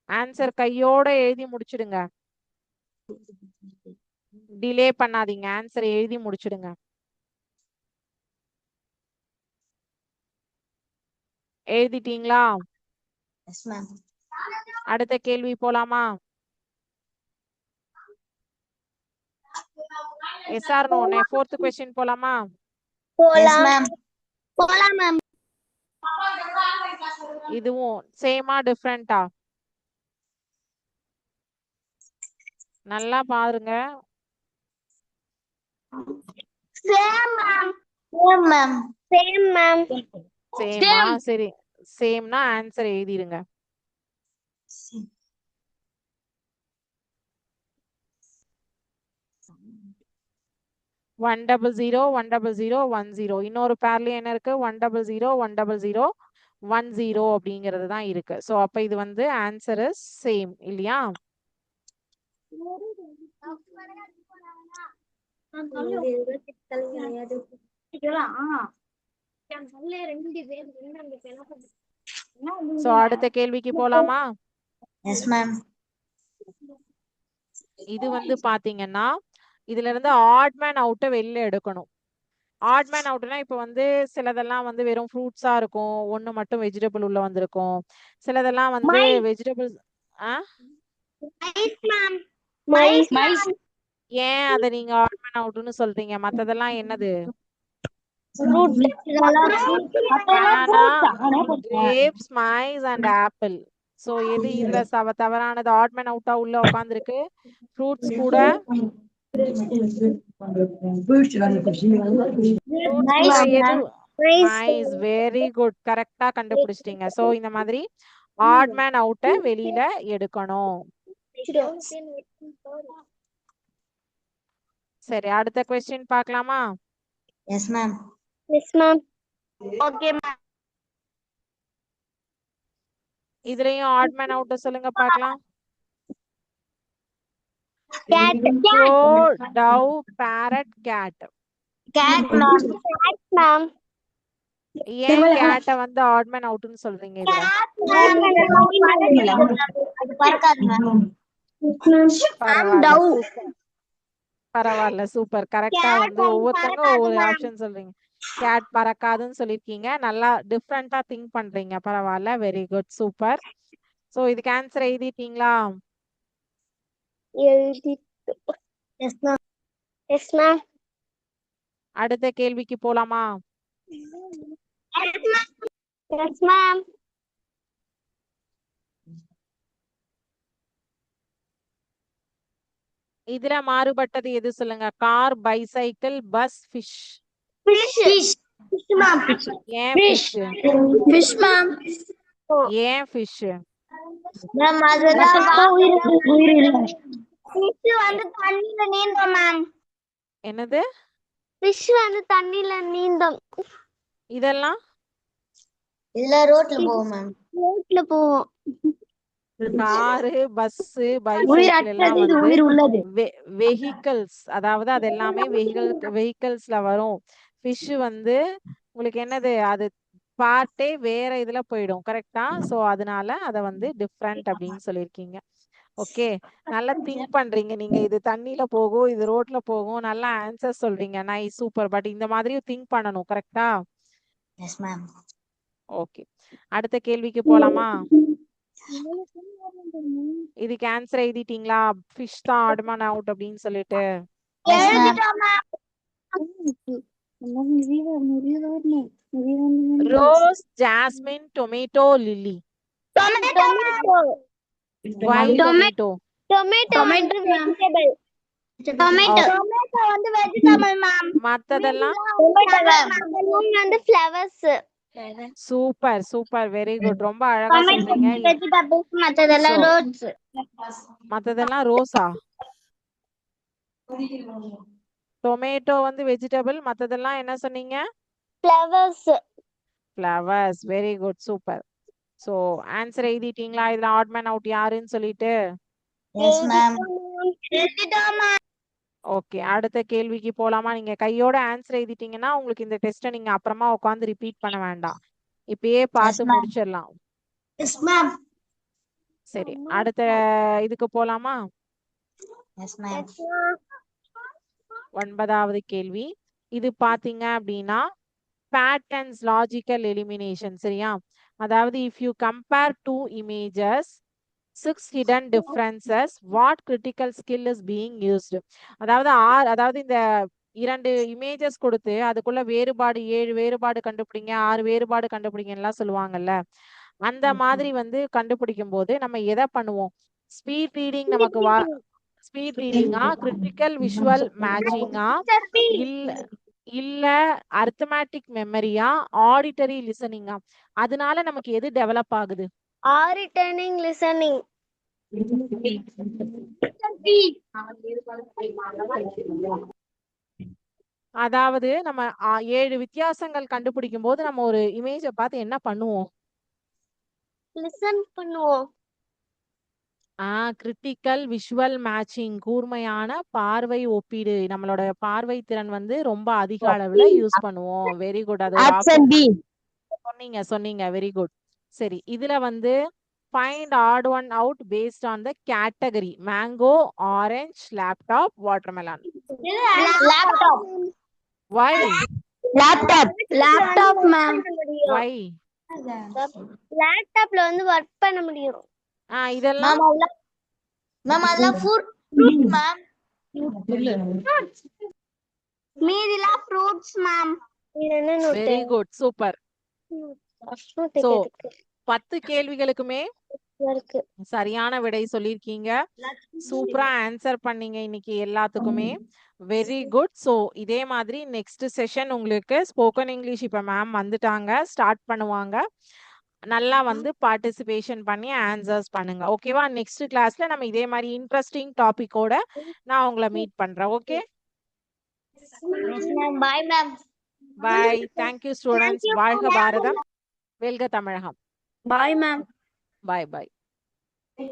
ஆன்சர் கையோட எழுதி முடிச்சிடுங்க. டிலே பண்ணாதீங்க, ஆன்சர் எழுதி முடிச்சிடுங்க. எழுதிட்டீங்களா? Yes ma'am. அடுத்த கேள்வி போலாமா? Yes or no? Fourth question போலாமா? Yes ma'am. போலாம் மேம். இதுவும் சேமா டிஃப்ரெண்டா? நல்லா பாருங்க. Same ma'am. Same ma'am. Same ma'am. சேமா? சரி, சேம்னா ஆன்சர் எழுதிடுங்க. ஒன் 100 100 10. இன்னொரு பேர்லயும் என்ன இருக்கு? 100 100 10 அப்படிங்கிறது தான் இருக்கு. சோ அப்ப இது வந்து ஆன்சர் இஸ் சேம் இல்லையா? சோ அடுத்த கேள்விக்கு போலாமா? Yes ma'am. இது வந்து பாத்தீங்கன்னா இதுல இருந்து ஆட் மேன் அவுட்ட வெளில எடுக்கணும். ஆட் மேன் அவுட்னா இப்ப வந்து சிலதெல்லாம் வந்து வெறும் ஃப்ரூட்ஸா இருக்கும், ஒண்ணு மட்டும் வெஜிடபிள் உள்ள வந்திருக்கும், சிலதெல்லாம் வந்து வெஜிடபிள்ஸ். ஏன் அத நீங்க ஆட் மேன் அவுட்னு சொல்றீங்க? மத்ததெல்லாம் என்னது? banana, grapes, maize and apple. So எது இதுல தவறானது? ஆட்மேன் அவுட்டா உள்ள உட்கார்ந்துருக்கு. ஃப்ரூட்ஸ் கூட ஃப்ரூட்ஸ் கூட எது? நைஸ், வெரி குட், கரெக்டா கண்டுபிடிச்சிட்டீங்க. சோ இந்த மாதிரி ஆட்மேன் அவுட்ட வெளியில எடுக்கணும். சரி, அடுத்த கொஸ்டின் பார்க்கலாமா? Yes, ma'am. Yes, ma'am. Okay, ma'am. இதுலயும் ஆட்மேன் அவுட்ட சொல்லுங்க பார்க்கலாம். Cat. crow, dove, parrot, cat. Cat, ma'am. Cat, ma'am. ஏன் கேட்ட வந்து ஆட்மேன் அவுட்னு சொல்றீங்க இதுல? அது பறக்காது மேம். பரவாயில்ல, சூப்பர். கரெக்டா வந்து ஒவ்வொருத்தங்க ஒவ்வொரு ஆப்ஷன் சொல்றீங்க. கேட் பறக்காதுன்னு சொல்லிருக்கீங்க. நல்லா டிஃப்ரெண்டா திங்க் பண்றீங்க. பரவாயில்ல, வெரி குட், சூப்பர். சோ இதுக்கு answer எழுதிட்டீங்களா? Yes, ma'am. Yes, ma'am. அடுத்த கேள்விக்கு போலாமா? Yes, ma'am. இதுல மாறுபட்டது எது சொல்லுங்க? Car, bicycle, bus, fish. Fish. Fish, ma'am. ஏன் ஃபிஷ்? Fish, ma'am. ஏன் ஃபிஷ்? மேம் அதெல்லாம் Fish வந்து தண்ணில நீந்தும் ma'am. என்னது? Fish வந்து தண்ணில நீந்தும். இதெல்லாம் இல்ல ரோட்ல போவோம் மேம். ரோட்ல போவோம். காரு, பஸ், பைசைக்கிள் எல்லாம் வந்து வெஹிக்கிள்ஸ். அதாவது அது எல்லாமே வெஹிக்கிள்ஸ்ல வரும். ஃபிஷ் வந்து உங்களுக்கு என்னது? அது பார்ட்டே வேற இதுல போயிடும். கரெக்டா? சோ அதனால அத வந்து டிஃப்ரெண்ட் அப்படின்னு சொல்லிருக்கீங்க. ஓகே, நல்லா திங்க் பண்றீங்க நீங்க. இது தண்ணில போகும், இது ரோட்ல போகும். நல்லா ஆன்சர் சொல்றீங்க. Nice, super. பட் இந்த மாதிரியும் திங்க் பண்ணணும். கரெக்டா? Yes ma'am. ஓகே, அடுத்த கேள்விக்கு போலாமா? இதுக்கு ஆன்சர் எழுதிட்டீங்களா? ஃபிஷ் தான் ஆட்மேன் அவுட் அப்படின்னு சொல்லிட்டு. Rose, jasmine, tomato, lily. Why tomato? Tomato வந்து vegetable. Tomato வந்து vegetable ma'am. மத்ததெல்லாம் வந்து flowers. Super, super, very good. ரொம்ப அழகா சொல்றீங்க. Vegetables மத்ததெல்லாம் roots. மத்ததெல்லாம் ரோஸா? டொமேட்டோ வந்து வெஜிடபிள், மத்ததெல்லாம் என்ன சொன்னீங்க? Flowers. Flowers, very good, super. So answer எழுதிட்டீங்களா? இதுல ஆட்மேன் அவுட் யாருன்னு சொல்லிட்டு? Yes ma'am. ஓகே, அடுத்த கேள்விக்கு போலாமா? நீங்க கையோட ஆன்சர் எழுதிட்டீங்கன்னா உங்களுக்கு இந்த டெஸ்ட்டை நீங்க அப்புறமா உட்காந்து ரிப்பீட் பண்ண வேண்டாம். இப்பயே பார்த்து முடிச்சிடலாம். Yes ma'am. சரி, அடுத்த இதுக்கு போலாமா? Yes ma'am. 9வது கேள்வி. இது பாத்தீங்க அப்படின்னா பேட்டர்ன்ஸ் லாஜிக்கல் எலிமினேஷன். சரியா? அதாவது if you compare two images, 6 hidden differences, what critical skill is being used? அதாவது இந்த 2 இமேஜஸ் கொடுத்து அதுக்குள்ள வேறுபாடு 7 வேறுபாடு கண்டுபிடிங்க, 6 வேறுபாடு கண்டுபிடிங்கலாம் சொல்லுவாங்கல்ல. அந்த மாதிரி வந்து கண்டுபிடிக்கும் போது நம்ம எதை பண்ணுவோம்? ஸ்பீட் ரீடிங் நமக்கு ஸ்பீட் ரீடிங்கா, கிரிட்டிக்கல் விஷுவல் மேட்சிங்கா, இல்ல அரித்மெட்டிக் மெமரியா, ஆடிட்டரி லிசனிங்கா? அதனால நமக்கு எது டெவலப் ஆகுது? Returning listening. அதாவது நம்ம 7 வித்தியாசங்கள் கண்டுபிடிக்கும் போது நம்ம ஒரு இமேஜை பார்த்து என்ன பண்ணுவோம்? Listen பண்ணுவோம். கிரிட்டிக்கல் விஷுவல் மேட்சிங், கூர்மையான பார்வை ஒப்பீடு. நம்மளோட பார்வை திறன் வந்து ரொம்ப அதிக அளவுல யூஸ் பண்ணுவோம். Very good. அது சொன்னீங்க, வெரி குட். சரி, இதுல வந்து find odd one out based on the category. Mango, orange, laptop, watermelon. Laptop. Why? Laptop ma'am. Why? Laptopல வந்து ஒர்க் பண்ண முடியும். இதெல்லாம் மேம் அதெல்லாம் fruit மேம். மீதிலாம் fruits ma'am. Very good, super. So 10 கேள்விகளுக்குமே இருக்கு. சரியான விடை சொல்லியிருக்கீங்க. சூப்பரா ஆன்சர் பண்ணீங்க இன்னைக்கு எல்லாத்துக்குமே. Very good. ஸோ இதே மாதிரி நெக்ஸ்ட் செஷன் உங்களுக்கு ஸ்போக்கன் இங்கிலீஷ் இப்ப மேம் வந்துட்டாங்க, ஸ்டார்ட் பண்ணுவாங்க. நல்லா வந்து பார்ட்டிசிபேஷன் பண்ணி ஆன்சர்ஸ் பண்ணுங்க. ஓகேவா? நெக்ஸ்ட் கிளாஸ்ல நம்ம இதே மாதிரி இன்ட்ரெஸ்டிங் டாபிக்கோட நான் உங்களை மீட் பண்றேன். Okay, bye ma'am. Bye. Thank you students. வாழ்க பாரதம், வெல்க தமிழகம். Bye ma'am. பாய் பாய்.